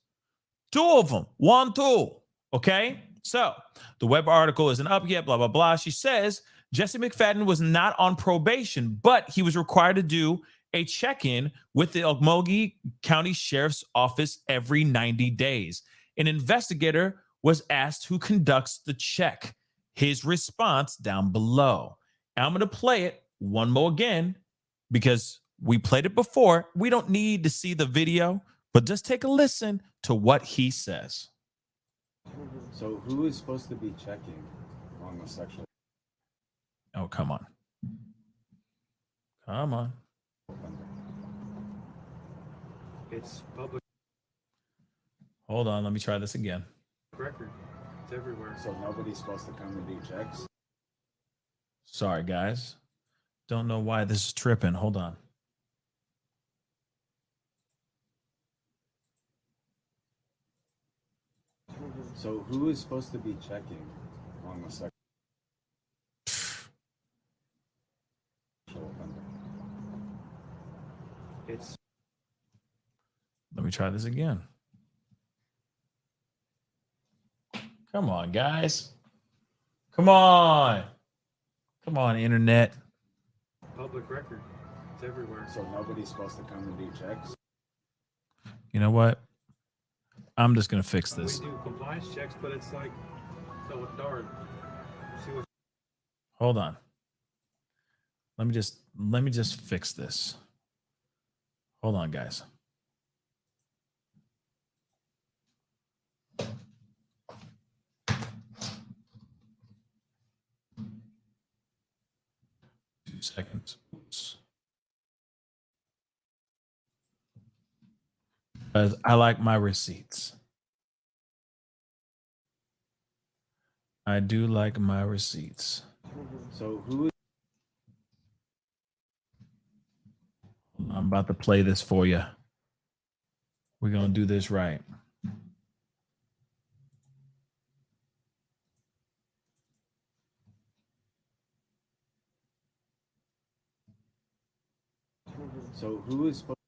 2 of them. 1, 2. Okay? So, the web article isn't up yet, blah, blah, blah. She says Jesse McFadden was not on probation, but he was required to do a check-in with the Okmulgee County Sheriff's Office every 90 days. An investigator was asked who conducts the check. His response down below. I'm going to play it one more again because we played it before. We don't need to see the video, but just take a listen to what he says. So who is supposed to be checking on the sexual? Oh, come on. Come on. It's public Hold on. Let me try this again. record. It's everywhere. So nobody's supposed to come and do checks? Sorry, guys. Don't know why this is tripping. Hold on. So who is supposed to be checking on the sexual offender? It's Let me try this again. Come on, guys. Come on. Come on, internet. public record. It's everywhere. So nobody's supposed to come and do checks? You know what? I'm just going to fix this. We do compliance checks, but it's like so dark. See what Hold on. Let me just fix this. Hold on, guys. Two seconds. Oops. Because I like my receipts. I do like my receipts. So who is I'm about to play this for you. We're going to do this right. supposed?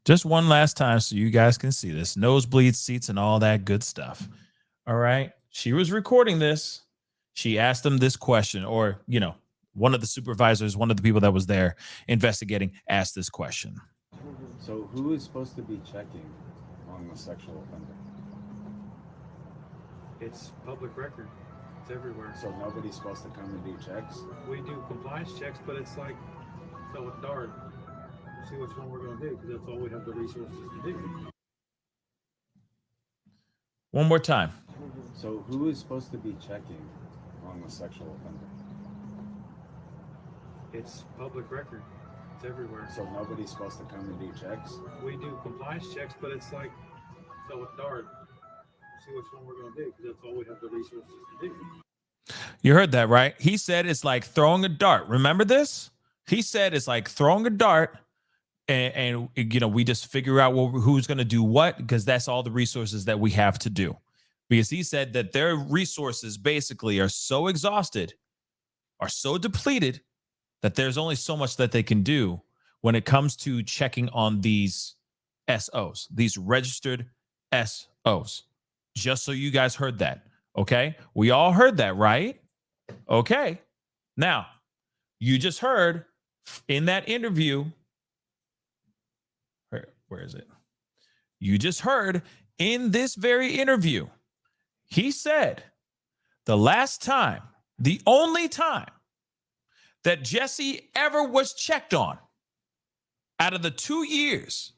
Just one last time so you guys can see this. Nosebleed seats and all that good stuff. All right. She was recording this. She asked him this question, or, one of the supervisors, one of the people that was there investigating, asked this question. So who is supposed to be checking on the sexual offender? It's public record. It's everywhere. So nobody's supposed to come and do checks? We do compliance checks, but it's like, so with DART, see which one we're going to do, because that's all we have the resources to do. One more time. So who is supposed to be checking on the sexual offender? It's public record. It's everywhere. So nobody's supposed to come and do checks? We do compliance checks, but it's like, so with DART, see which one we're going to do, because that's all we have the resources to do. You heard that, right? He said it's like throwing a dart. Remember this? He said it's like throwing a dart, and we just figure out who's going to do what, because that's all the resources that we have to do. Because he said that their resources basically are so exhausted, are so depleted, that there's only so much that they can do when it comes to checking on these SOs, these registered SOs. Just so you guys heard that, okay? We all heard that, right? Okay. Now, you just heard in that interview, where is it? You just heard in this very interview, he said the last time, the only time that Jesse ever was checked on out of the 2 years.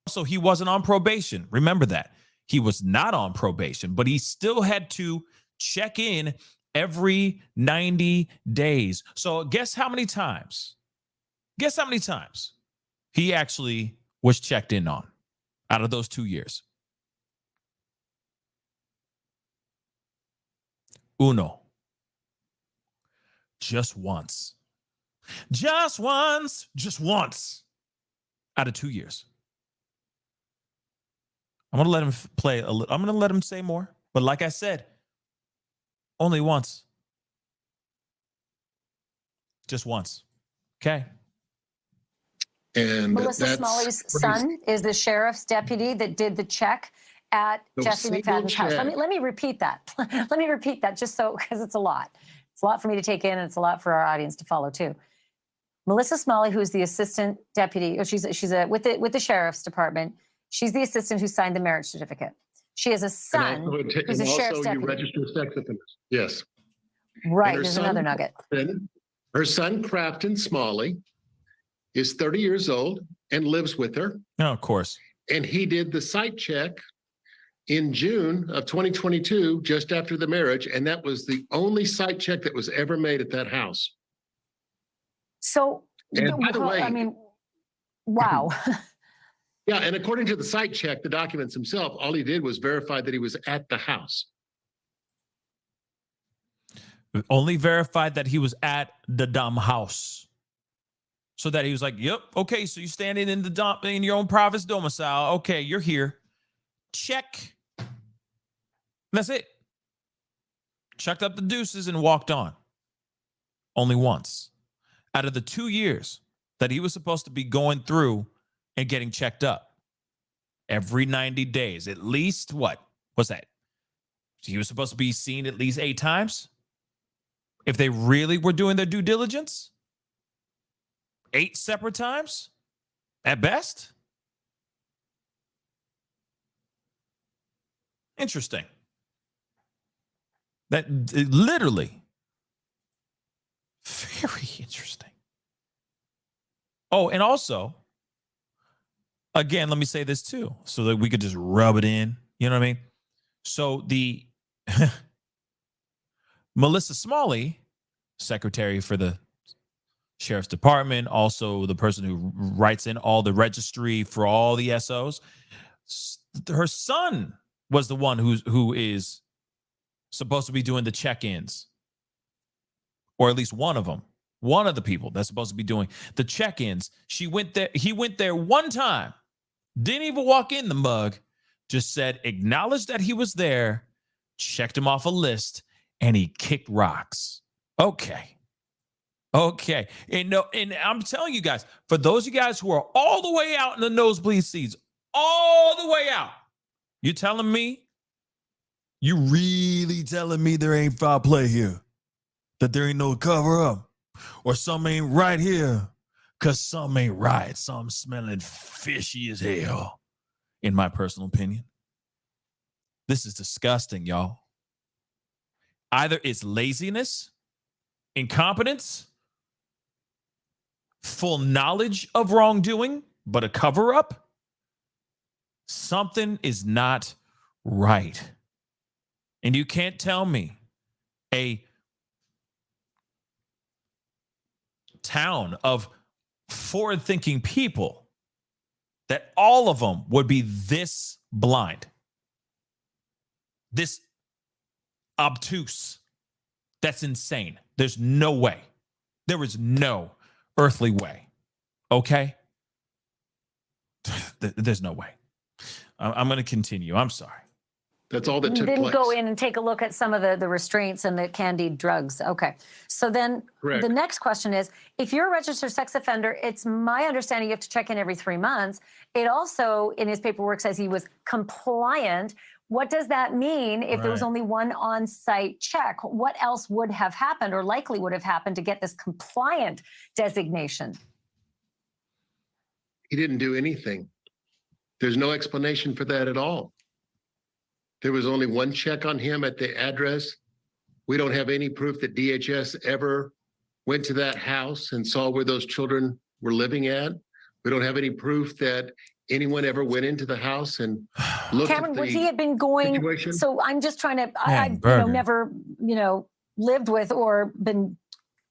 So he wasn't on probation. Remember that. He was not on probation, but he still had to check in every 90 days. So guess how many times? Guess how many times he actually was checked in on out of those 2 years? Uno. Just once. Just once. Just once. Out of 2 years. I'm going to let him play a little. I'm going to let him say more. But like I said, only once. Just once. Okay. And Melissa Smalley's son is the sheriff's deputy that did the check at Jesse McFadden's house. Let me repeat that. Let me repeat that just so, because it's a lot. It's a lot for me to take in, and it's a lot for our audience to follow too. Melissa Smalley, who's the assistant deputy, or she's with the sheriff's department. She's the assistant who signed the marriage certificate. She has a son who's a sheriff's deputy. You register sex offenders. Yes. Right. There's another nugget. Her son, Crafton Smalley, is 30 years old and lives with her. Oh, of course. And he did the site check in June of 2022, just after the marriage. And that was the only site check that was ever made at that house. So, and by the way, I mean, wow. Yeah. And according to the site check, the documents himself, all he did was verify that he was at the house. Only verified that he was at the dumb house. So that he was like, yep, okay, so you're standing in your own province domicile. Okay, you're here. Check. That's it. Chucked up the deuces and walked on. Only once. Out of the 2 years that he was supposed to be going through and getting checked up. Every 90 days. At least, what? What's that? He was supposed to be seen at least 8 times? If they really were doing their due diligence? 8 separate times? At best? Interesting. That literally. Very interesting. Oh, and also, again, let me say this too, so that we could just rub it in. You know what I mean? So the Melissa Smalley, secretary for the sheriff's department, also the person who writes in all the registry for all the SOs, her son was the one who is supposed to be doing the check-ins, or at least one of them, one of the people that's supposed to be doing the check-ins. He went there one time, didn't even walk in the mug, just said, acknowledged that he was there, checked him off a list, and he kicked rocks. Okay. And I'm telling you guys, for those of you guys who are all the way out in the nosebleed seats, all the way out, you're telling me You really telling me there ain't foul play here? That there ain't no cover up? Or something ain't right here? Because something ain't right. Something smelling fishy as hell, in my personal opinion. This is disgusting, y'all. Either it's laziness, incompetence, full knowledge of wrongdoing, but a cover up. Something is not right. And you can't tell me a town of forward-thinking people that all of them would be this blind, this obtuse. That's insane. There's no way. There is no earthly way. Okay? There's no way. I'm going to continue. I'm sorry. That's all that took Didn't place. go in and take a look at some of the restraints and the candied drugs. Okay. So then Correct. the next question is, if you're a registered sex offender, it's my understanding you have to check in every 3 months. It also, in his paperwork, says he was compliant. What does that mean if there was Right. only one on-site check? What else would have happened or likely would have happened to get this compliant designation? He didn't do anything. There's no explanation for that at all. There was only one check on him at the address. We don't have any proof that DHS ever went to that house and saw where those children were living at. We don't have any proof that anyone ever went into the house and looked Cameron, at would the he have been going? situation. So I'm just trying to, I've burger. never, lived with or been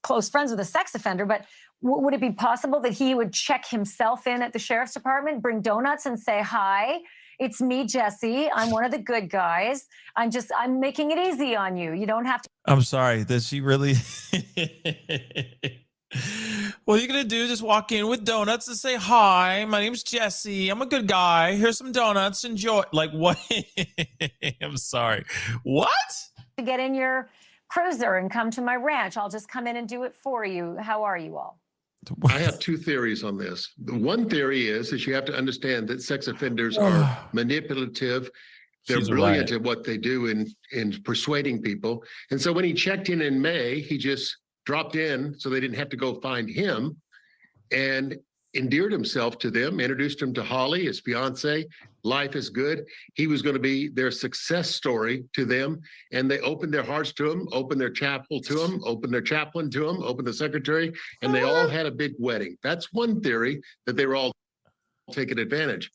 close friends with a sex offender, but would it be possible that he would check himself in at the sheriff's department, bring donuts and say, hi, it's me, Jesse. I'm one of the good guys. I'm making it easy on you. You don't have to. I'm sorry. Does she really? What are you going to do? Just walk in with donuts and say, hi, my name's Jesse. I'm a good guy. Here's some donuts. Enjoy. Like, what? I'm sorry. What? To get in your cruiser and come to my ranch. I'll just come in and do it for you. How are you all? I have two theories on this. The one theory is you have to understand that sex offenders are manipulative. They're She's brilliant right. at what they do in persuading people. And so when he checked in May, he just dropped in so they didn't have to go find him and endeared himself to them, introduced him to Holly, his fiance. Life is good. He was going to be their success story to them. And they opened their hearts to him, opened their chapel to him, opened their chaplain to him, opened the secretary, and they all had a big wedding. That's one theory, that they were all taking advantage.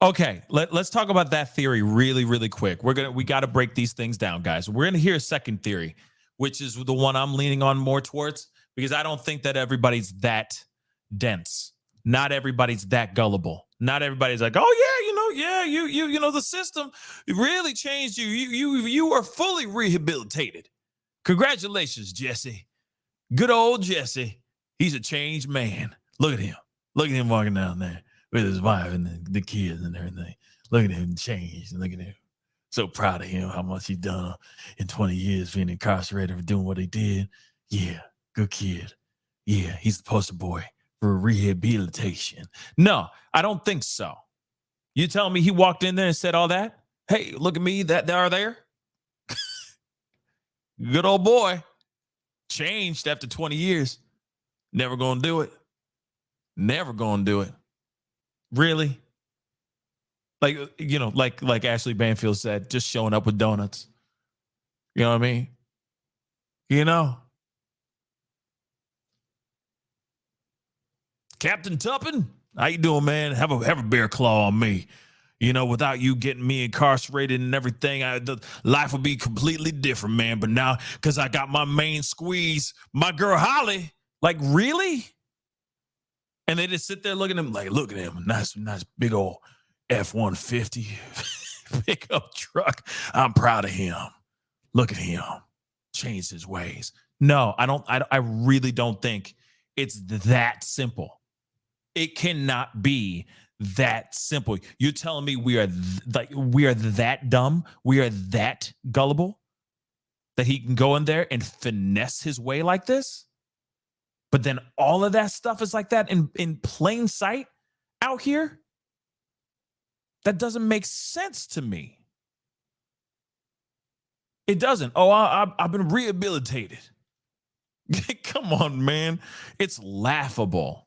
Okay, let's talk about that theory really, really quick. We got to break these things down, guys. We're gonna hear a second theory, which is the one I'm leaning on more towards, because I don't think that everybody's that dense. Not everybody's that gullible. Not everybody's like, oh yeah, you know, the system really changed you. You are fully rehabilitated. Congratulations, Jesse. Good old Jesse. He's a changed man. Look at him. Look at him walking down there with his wife and the kids and everything. Look at him changed. Look at him. So proud of him, how much he done in 20 years being incarcerated for doing what he did. Yeah, good kid. Yeah, he's the poster boy for rehabilitation. No, I don't think so. You telling me he walked in there and said all that? Hey, look at me, that there. Good old boy. Changed after 20 years. Never gonna do it. Never gonna do it. Really? Like, you know, like Ashley Banfield said, just showing up with donuts. You know what I mean? You know? Captain Tuppen, how you doing, man? Have a bear claw on me. You know, without you getting me incarcerated and everything, life would be completely different, man. But now, because I got my main squeeze, my girl Holly, like, really? And they just sit there looking at him like, look at him, nice big old F-150 pickup truck. I'm proud of him. Look at him, changed his ways. No, I really don't think it's that simple. It cannot be that simple. You're telling me we are that dumb? We are that gullible that he can go in there and finesse his way like this? But then all of that stuff is like that in plain sight out here? That doesn't make sense to me. It doesn't. Oh, I've been rehabilitated. Come on, man. It's laughable.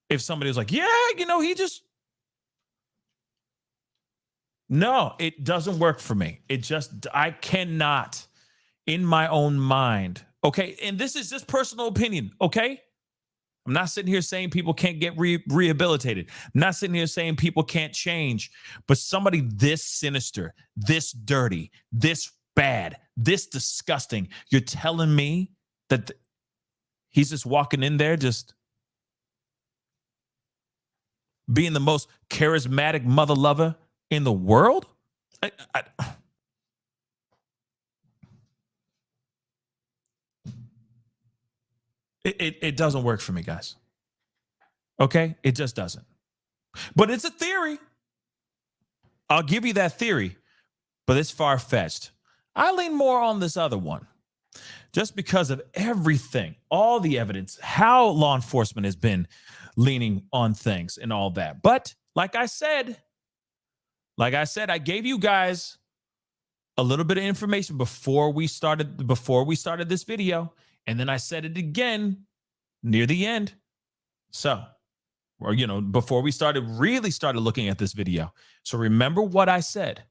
If somebody was like, yeah, he just. No, it doesn't work for me. I cannot in my own mind. Okay. And this is just personal opinion. Okay. I'm not sitting here saying people can't get rehabilitated. I'm not sitting here saying people can't change. But somebody this sinister, this dirty, this bad, this disgusting, you're telling me that he's just walking in there just being the most charismatic mother lover in the world? It doesn't work for me, guys. Okay? It just doesn't. But it's a theory. I'll give you that theory, but it's far-fetched. I lean more on this other one just because of everything, all the evidence, how law enforcement has been leaning on things and all that. But like I said, I gave you guys a little bit of information before we started this video, and then I said it again near the end. So, or before we really started looking at this video. So remember what I said.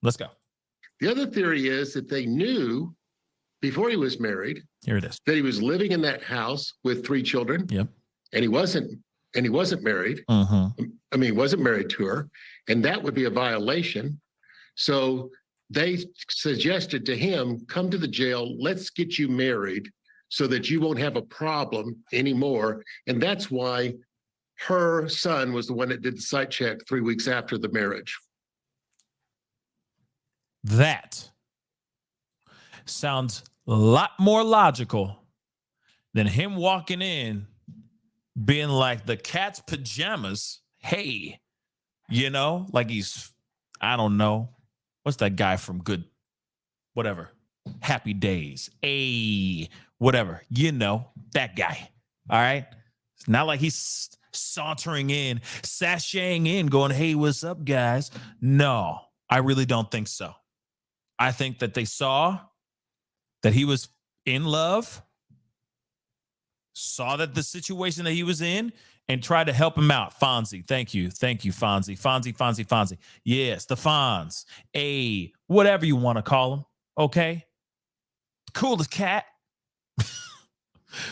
Let's go. The other theory is that they knew before he was married. Here it is. That he was living in that house with 3 children. Yep. And he wasn't married. Mm-hmm. I mean, he wasn't married to her, and that would be a violation. So they suggested to him, come to the jail, let's get you married so that you won't have a problem anymore. And that's why her son was the one that did the site check 3 weeks after the marriage. That sounds a lot more logical than him walking in being like the cat's pajamas. Hey, like he's, I don't know. What's that guy from Good, whatever, Happy Days? Hey, whatever, that guy. All right. It's not like he's sauntering in, sashaying in, going, hey, what's up, guys? No, I really don't think so. I think that they saw that he was in love, saw that the situation that he was in, and tried to help him out. Fonzie, thank you, Fonzie. Fonzie. Yes, the Fonz. Whatever you want to call him, okay? Coolest cat.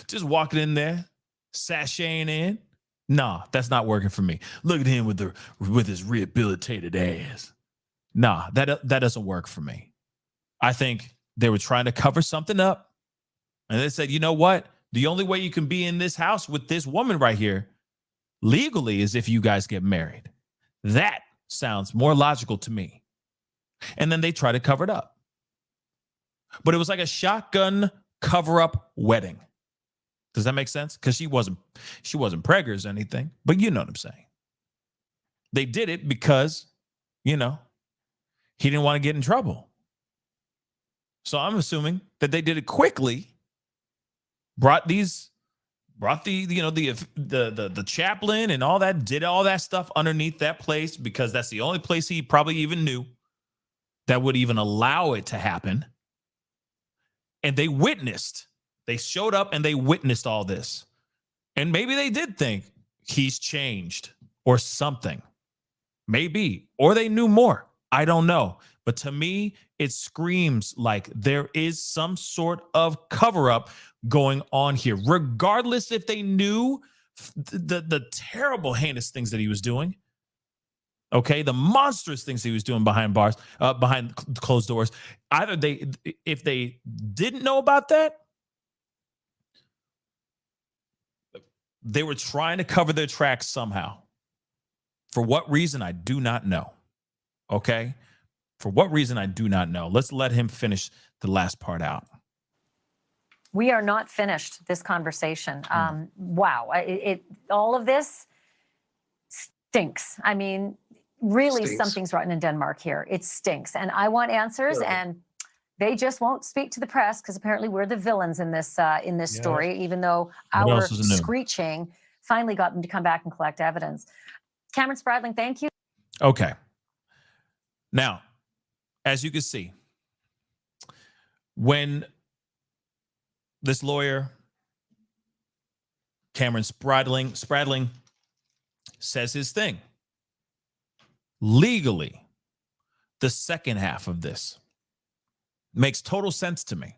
Just walking in there, sashaying in. Nah, that's not working for me. Look at him with his rehabilitated ass. Nah, that doesn't work for me. I think they were trying to cover something up, and they said, you know what? The only way you can be in this house with this woman right here legally is if you guys get married. That sounds more logical to me. And then they try to cover it up. But it was like a shotgun cover-up wedding. Does that make sense? Because she wasn't preggers or anything, but you know what I'm saying. They did it because, he didn't want to get in trouble. So I'm assuming that they did it quickly, brought the chaplain and all that, did all that stuff underneath that place because that's the only place he probably even knew that would even allow it to happen. And they showed up and they witnessed all this. And maybe they did think he's changed or something. Maybe, or they knew more. I don't know. But to me, it screams like there is some sort of cover-up going on here, regardless if they knew the terrible, heinous things that he was doing. Okay, the monstrous things he was doing behind bars, behind closed doors. If they didn't know about that, they were trying to cover their tracks somehow. For what reason, I do not know. Okay? For what reason, I do not know. Let's let him finish the last part out. We are not finished this conversation. Wow. All of this stinks. I mean, really something's rotten in Denmark here. It stinks. And I want answers, and they just won't speak to the press because apparently we're the villains in this story, even though our screeching finally got them to come back and collect evidence. Cameron Spradling, thank you. Okay. Now, as you can see, when this lawyer, Cameron Spradling says his thing, legally, the second half of this makes total sense to me.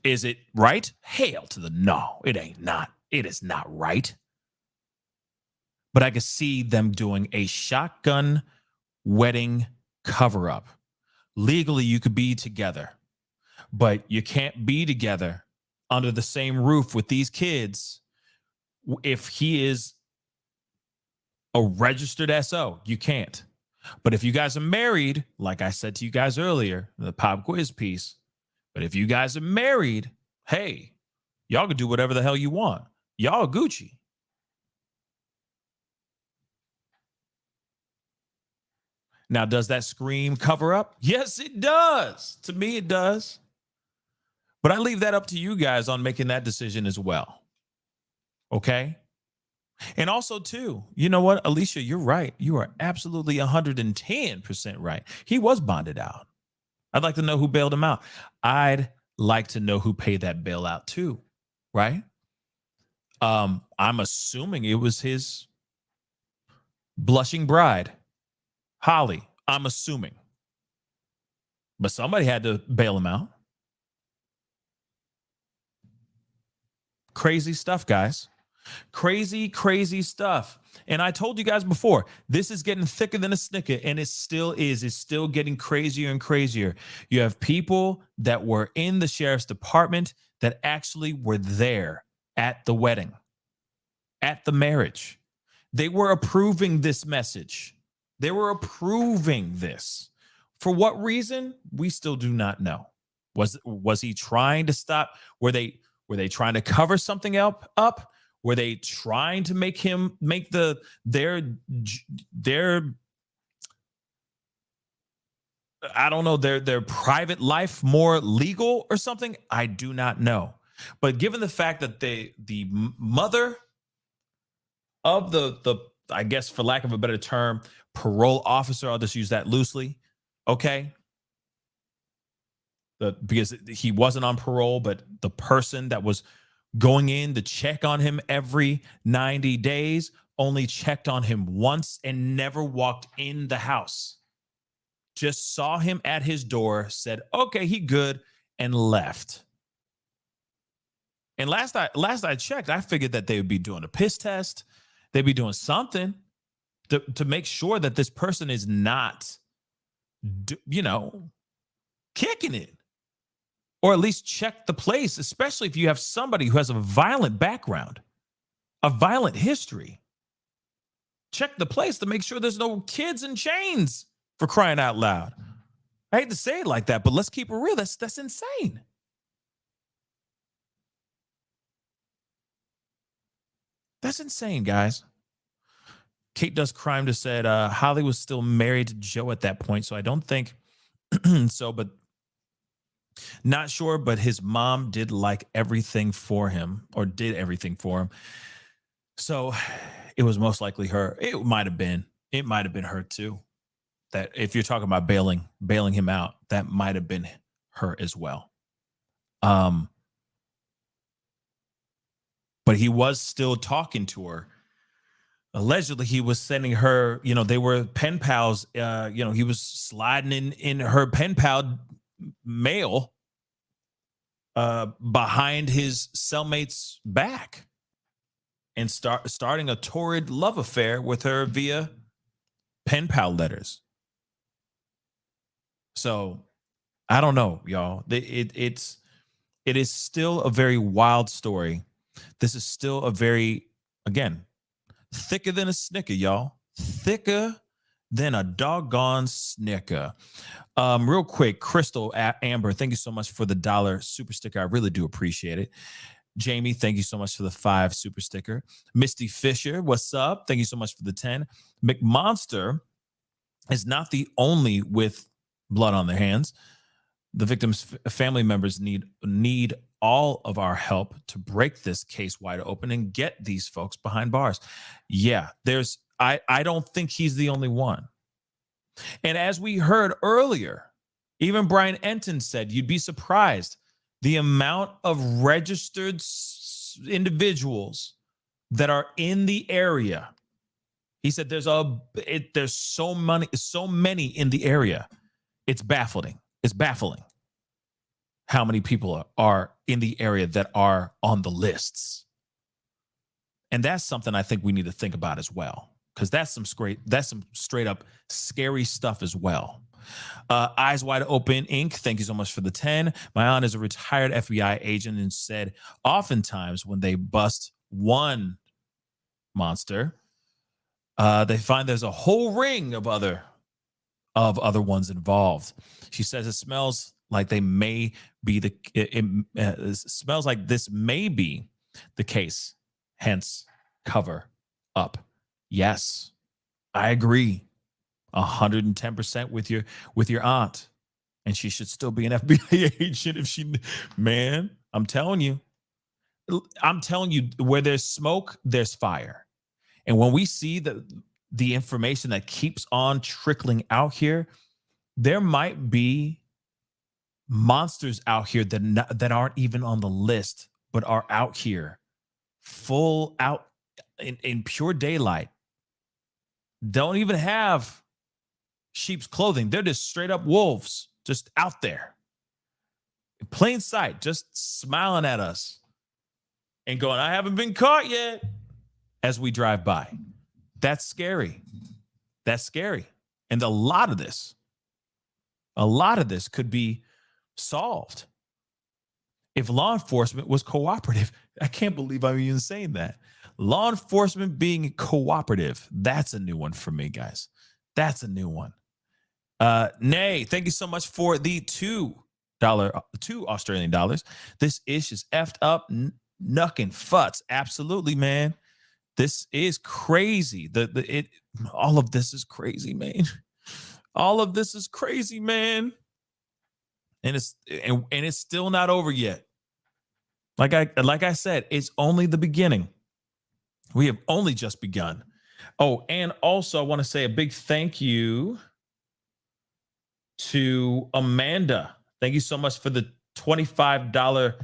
Is it right? Hell to the no. It ain't not. It is not right. But I could see them doing a shotgun wedding cover-up. Legally, you could be together, but you can't be together under the same roof with these kids if he is a registered SO. You can't. But if you guys are married, like I said to you guys earlier, the pop quiz piece, but if you guys are married, hey, y'all can do whatever the hell you want. Y'all are Gucci. Now, does that scream cover up? Yes, it does. To me, it does. But I leave that up to you guys on making that decision as well. Okay? And also, too, you know what, Alicia, you're right. You are absolutely 110% right. He was bonded out. I'd like to know who bailed him out. I'd like to know who paid that bailout too, right? I'm assuming it was his blushing bride, Holly. I'm assuming. But somebody had to bail him out. Crazy stuff, guys. Crazy, crazy stuff. And I told you guys before, this is getting thicker than a snicker, and it still is. It's still getting crazier and crazier. You have people that were in the sheriff's department that actually were there at the wedding, at the marriage. They were approving this message. They were approving this. For what reason? We still do not know. Was he trying to stop? Were they trying to cover something up? Were they trying to make their I don't know, their private life more legal or something? I do not know. But given the fact that the mother of the I guess, for lack of a better term, parole officer, I'll just use that loosely, okay? Because he wasn't on parole, but the person that was going in to check on him every 90 days only checked on him once and never walked in the house. Just saw him at his door, said, okay, he good, and left. And last I checked, I figured that they would be doing a piss test. They'd be doing something to make sure that this person is not, kicking it. Or at least check the place, especially if you have somebody who has a violent background, a violent history. Check the place to make sure there's no kids in chains, for crying out loud. I hate to say it like that, but let's keep it real. That's insane. That's insane, guys. Kate Does Crime just said Holly was still married to Joe at that point, so I don't think so, but not sure, but his mom did like everything for him, or did everything for him. So it was most likely her. It might have been her too. That if you're talking about bailing him out, that might have been her as well. But he was still talking to her. Allegedly, he was sending her, they were pen pals. He was sliding in her pen pal mail behind his cellmate's back and starting a torrid love affair with her via pen pal letters. So I don't know, y'all. It is still a very wild story. This is still a very, again, thicker than a snicker, y'all. Thicker than a doggone snicker. Real quick, Crystal Amber, thank you so much for the $1 super sticker. I really do appreciate it. Jamie, thank you so much for the 5 super sticker. Misty Fisher, what's up? Thank you so much for the 10. McMonster is not the only with blood on their hands. The victims' family members need all of our help to break this case wide open and get these folks behind bars. Yeah, I don't think he's the only one. And as we heard earlier, Even Brian Enton said you'd be surprised the amount of registered individuals that are in the area. He said there's so many in the area. It's baffling. It's baffling how many people are in the area that are on the lists. And that's something I think we need to think about as well, because that's some straight up scary stuff as well. Eyes Wide Open Inc., thank you so much for the 10. My aunt is a retired FBI agent and said oftentimes when they bust one monster, they find there's a whole ring of other ones involved. She says it smells like they may be it smells like this may be the case, hence cover up. Yes, I agree 110% with your aunt, and she should still be an FBI agent if she, man, I'm telling you, where there's smoke, there's fire. And when we see the information that keeps on trickling out here, there might be monsters out here that aren't even on the list, but are out here full out in pure daylight. Don't even have sheep's clothing. They're just straight up wolves, just out there in plain sight, just smiling at us and going, I haven't been caught yet, as we drive by. That's scary. That's scary. And a lot of this could be solved if law enforcement was cooperative. I can't believe I'm even saying that. Law enforcement being cooperative. That's a new one for me, guys. That's a new one. Nay, thank you so much for the $2 Australian dollars. This ish is effed up, knucking futs. Absolutely, man. This is crazy. All of this is crazy, man. All of this is crazy, man. And it's still not over yet. Like I said, it's only the beginning. We have only just begun. Oh, and also I want to say a big thank you to Amanda. Thank you so much for the $25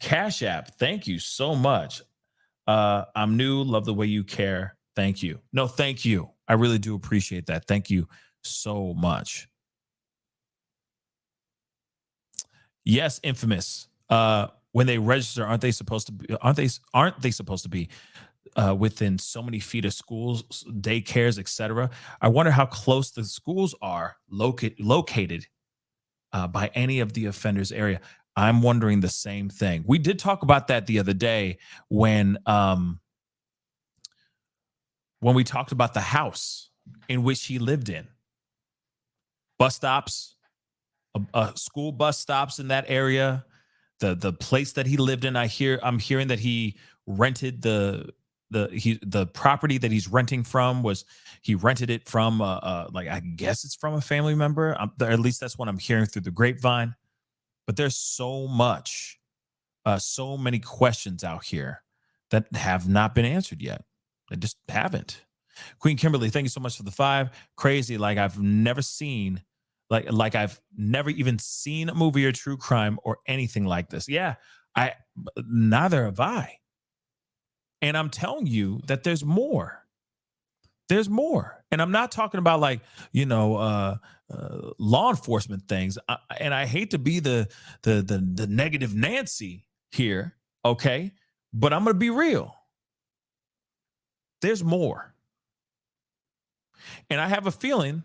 Cash App. Thank you so much. I'm new. Love the way you care. Thank you. No, thank you. I really do appreciate that. Thank you so much. Yes, Infamous. When they register, aren't they supposed to be within so many feet of schools, daycares, etc.? I wonder how close the schools are located by any of the offenders' area. I'm wondering the same thing. We did talk about that the other day when we talked about the house in which he lived in. Bus stops, school bus stops in that area. The place that he lived in, I'm hearing that he rented the property that he's renting from he rented it from like, I guess it's from a family member. At least that's what I'm hearing through the grapevine. But there's so many questions out here that have not been answered yet. They just haven't. Queen Kimberly, thank you so much for the 5. Crazy, like I've never seen, like I've never even seen a movie or true crime or anything like this. Yeah, neither have I. And I'm telling you that there's more. There's more. And I'm not talking about law enforcement things. And I hate to be the negative Nancy here, okay? But I'm going to be real. There's more. And I have a feeling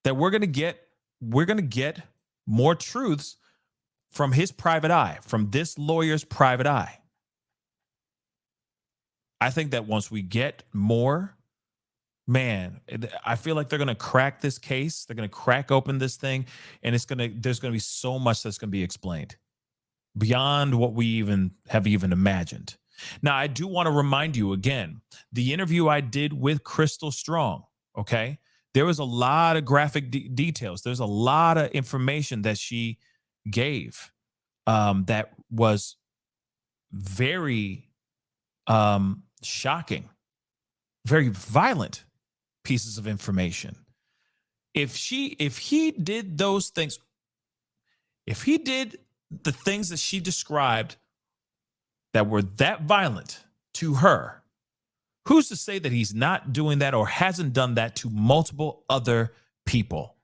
that we're going to get more truths from his private eye, from this lawyer's private eye. I think that once we get more, man, I feel like they're going to crack this case. They're going to crack open this thing, and there's going to be so much that's going to be explained beyond what we have imagined. Now, I do want to remind you again, the interview I did with Crystal Strong, okay? There was a lot of graphic details. There's a lot of information that she gave that was very shocking, very violent pieces of information. If he did those things, If he did the things that she described that were that violent to her, who's to say that he's not doing that or hasn't done that to multiple other people?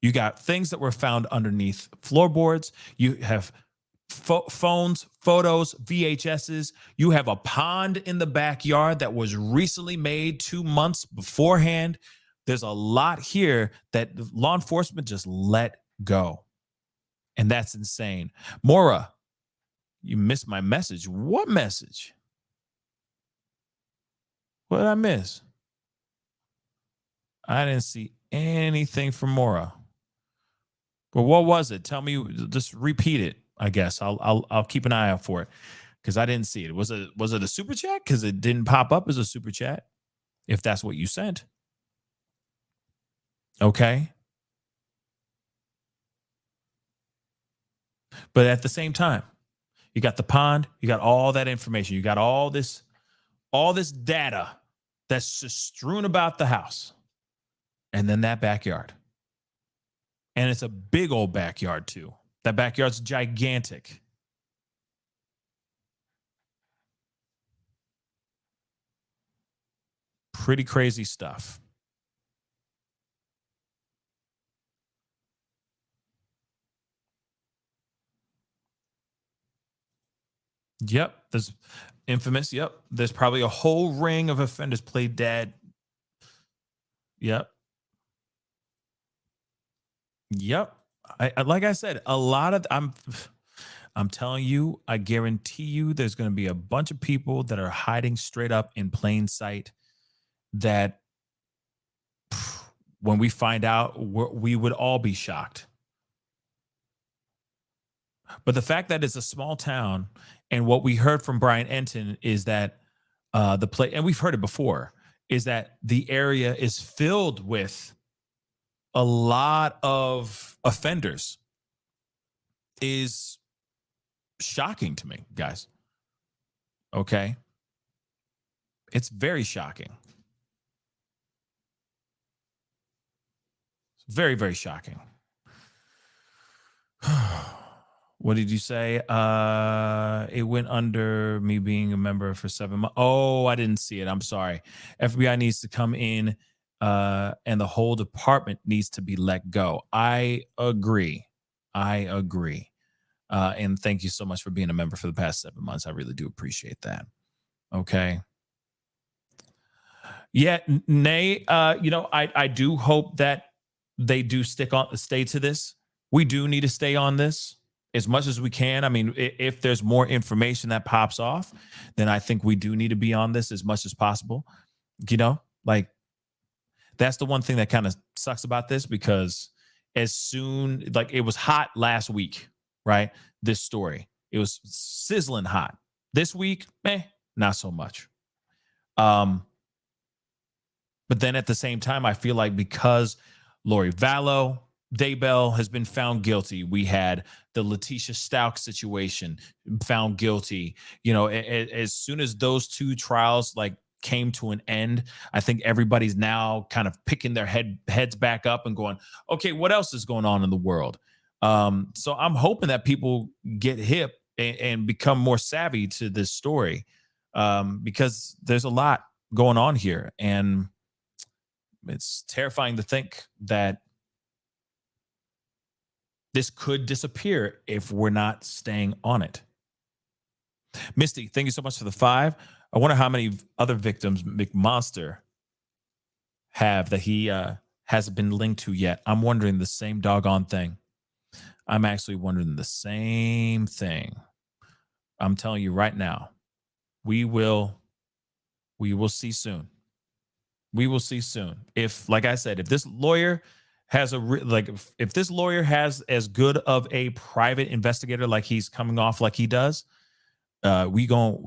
You got things that were found underneath floorboards. You have phones, photos, VHSs. You have a pond in the backyard that was recently made 2 months beforehand. There's a lot here that law enforcement just let go. And that's insane. Maura, you missed my message. What message? What did I miss? I didn't see anything from Maura. But what was it? Tell me, just repeat it, I guess. I'll keep an eye out for it because I didn't see it. Was it a super chat? Because it didn't pop up as a super chat, if that's what you sent. Okay. But at the same time, you got the pond, you got all that information, you got all this data that's just strewn about the house. And then that backyard. And it's a big old backyard too. That backyard's gigantic. Pretty crazy stuff. Yep, there's infamous. Yep, there's probably a whole ring of offenders played dead. Yep. Yep. I like I said, a lot of I'm telling you, I guarantee you there's going to be a bunch of people that are hiding straight up in plain sight that when we find out, we would all be shocked. But the fact that it's a small town, and what we heard from Brian Enton is that and we've heard it before, is that the area is filled with a lot of offenders, is shocking to me, guys. Okay? It's very shocking. It's very, very shocking. What did you say? It went under me being a member for 7 months. Oh, I didn't see it. I'm sorry. FBI needs to come in and the whole department needs to be let go. I agree. And thank you so much for being a member for the past 7 months. I really do appreciate that. Okay. Yeah, Nay, I do hope that they do stay to this. We do need to stay on this as much as we can. I mean, if there's more information that pops off, then I think we do need to be on this as much as possible. Like that's the one thing that kind of sucks about this, because as soon, like it was hot last week, right? This story, it was sizzling hot. This week, not so much. But then at the same time, I feel like because Lori Vallow, Daybell has been found guilty. We had the Letitia Stout situation found guilty. As soon as those two trials came to an end, I think everybody's now kind of picking their heads back up and going, okay, what else is going on in the world? So I'm hoping that people get hip and become more savvy to this story, because there's a lot going on here, and it's terrifying to think that this could disappear if we're not staying on it. Misty, thank you so much for the 5. I wonder how many other victims McMonster have that he hasn't been linked to yet. I'm wondering the same doggone thing. I'm actually wondering the same thing. I'm telling you right now, we will see soon. We will see soon. If, like I said, if this lawyer has if this lawyer has as good of a private investigator like he's coming off like he does, we gonna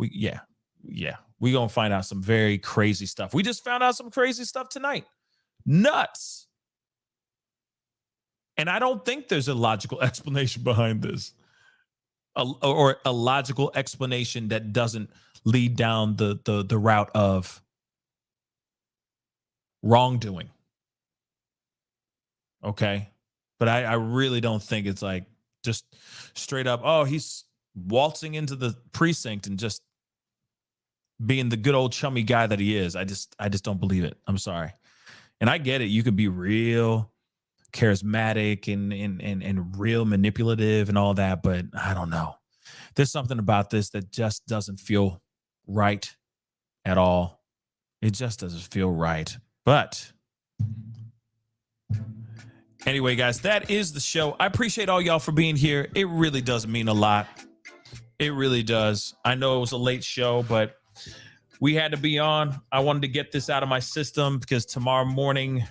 find out some very crazy stuff. We just found out some crazy stuff tonight. Nuts. And I don't think there's a logical explanation behind this, or a logical explanation that doesn't lead down the route of wrongdoing. Okay. But I really don't think it's like just straight up, oh, he's waltzing into the precinct and just being the good old chummy guy that he is. I just don't believe it. I'm sorry. And I get it. You could be real charismatic and real manipulative and all that, but I don't know. There's something about this that just doesn't feel right at all. It just doesn't feel right. But anyway, guys, that is the show. I appreciate all y'all for being here. It really does mean a lot. It really does. I know it was a late show, but we had to be on. I wanted to get this out of my system because tomorrow morning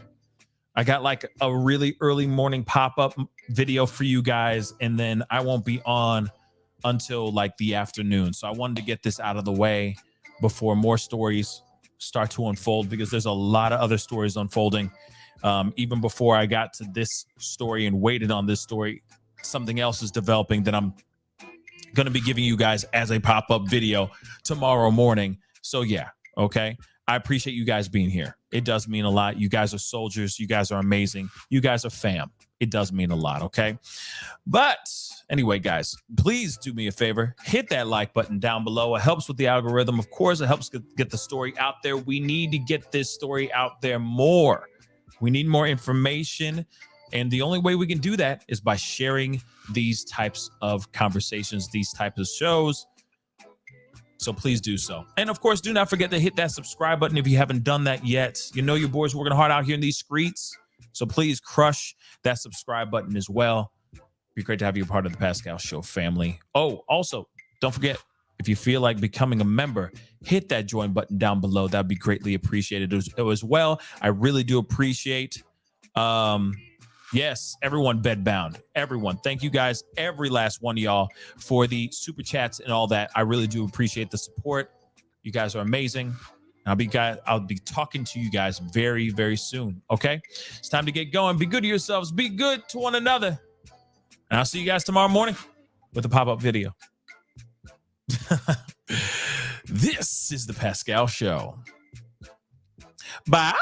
I got like a really early morning pop-up video for you guys, and then I won't be on until like the afternoon. So I wanted to get this out of the way before more stories start to unfold, because there's a lot of other stories unfolding. Even before I got to this story and waited on this story, something else is developing that I'm going to be giving you guys as a pop-up video tomorrow morning. So yeah, okay. I appreciate you guys being here. It does mean a lot. You guys are soldiers. You guys are amazing. You guys are fam. It does mean a lot, okay? But anyway, guys, please do me a favor. Hit that like button down below. It helps with the algorithm. Of course, it helps get the story out there. We need to get this story out there more. We need more information. And the only way we can do that is by sharing these types of conversations, these types of shows. So please do so. And of course, do not forget to hit that subscribe button if you haven't done that yet. You know your boys working hard out here in these streets. So please crush that subscribe button as well. Be great to have you a part of the Pascal Show family. Oh, also, don't forget, if you feel like becoming a member, hit that join button down below. That'd be greatly appreciated as well. I really do appreciate, yes, everyone bedbound. Everyone. Thank you guys, every last one of y'all, for the super chats and all that. I really do appreciate the support. You guys are amazing. I'll be talking to you guys very, very soon. Okay? It's time to get going. Be good to yourselves. Be good to one another. And I'll see you guys tomorrow morning with a pop-up video. This is the Pascal Show. Bye.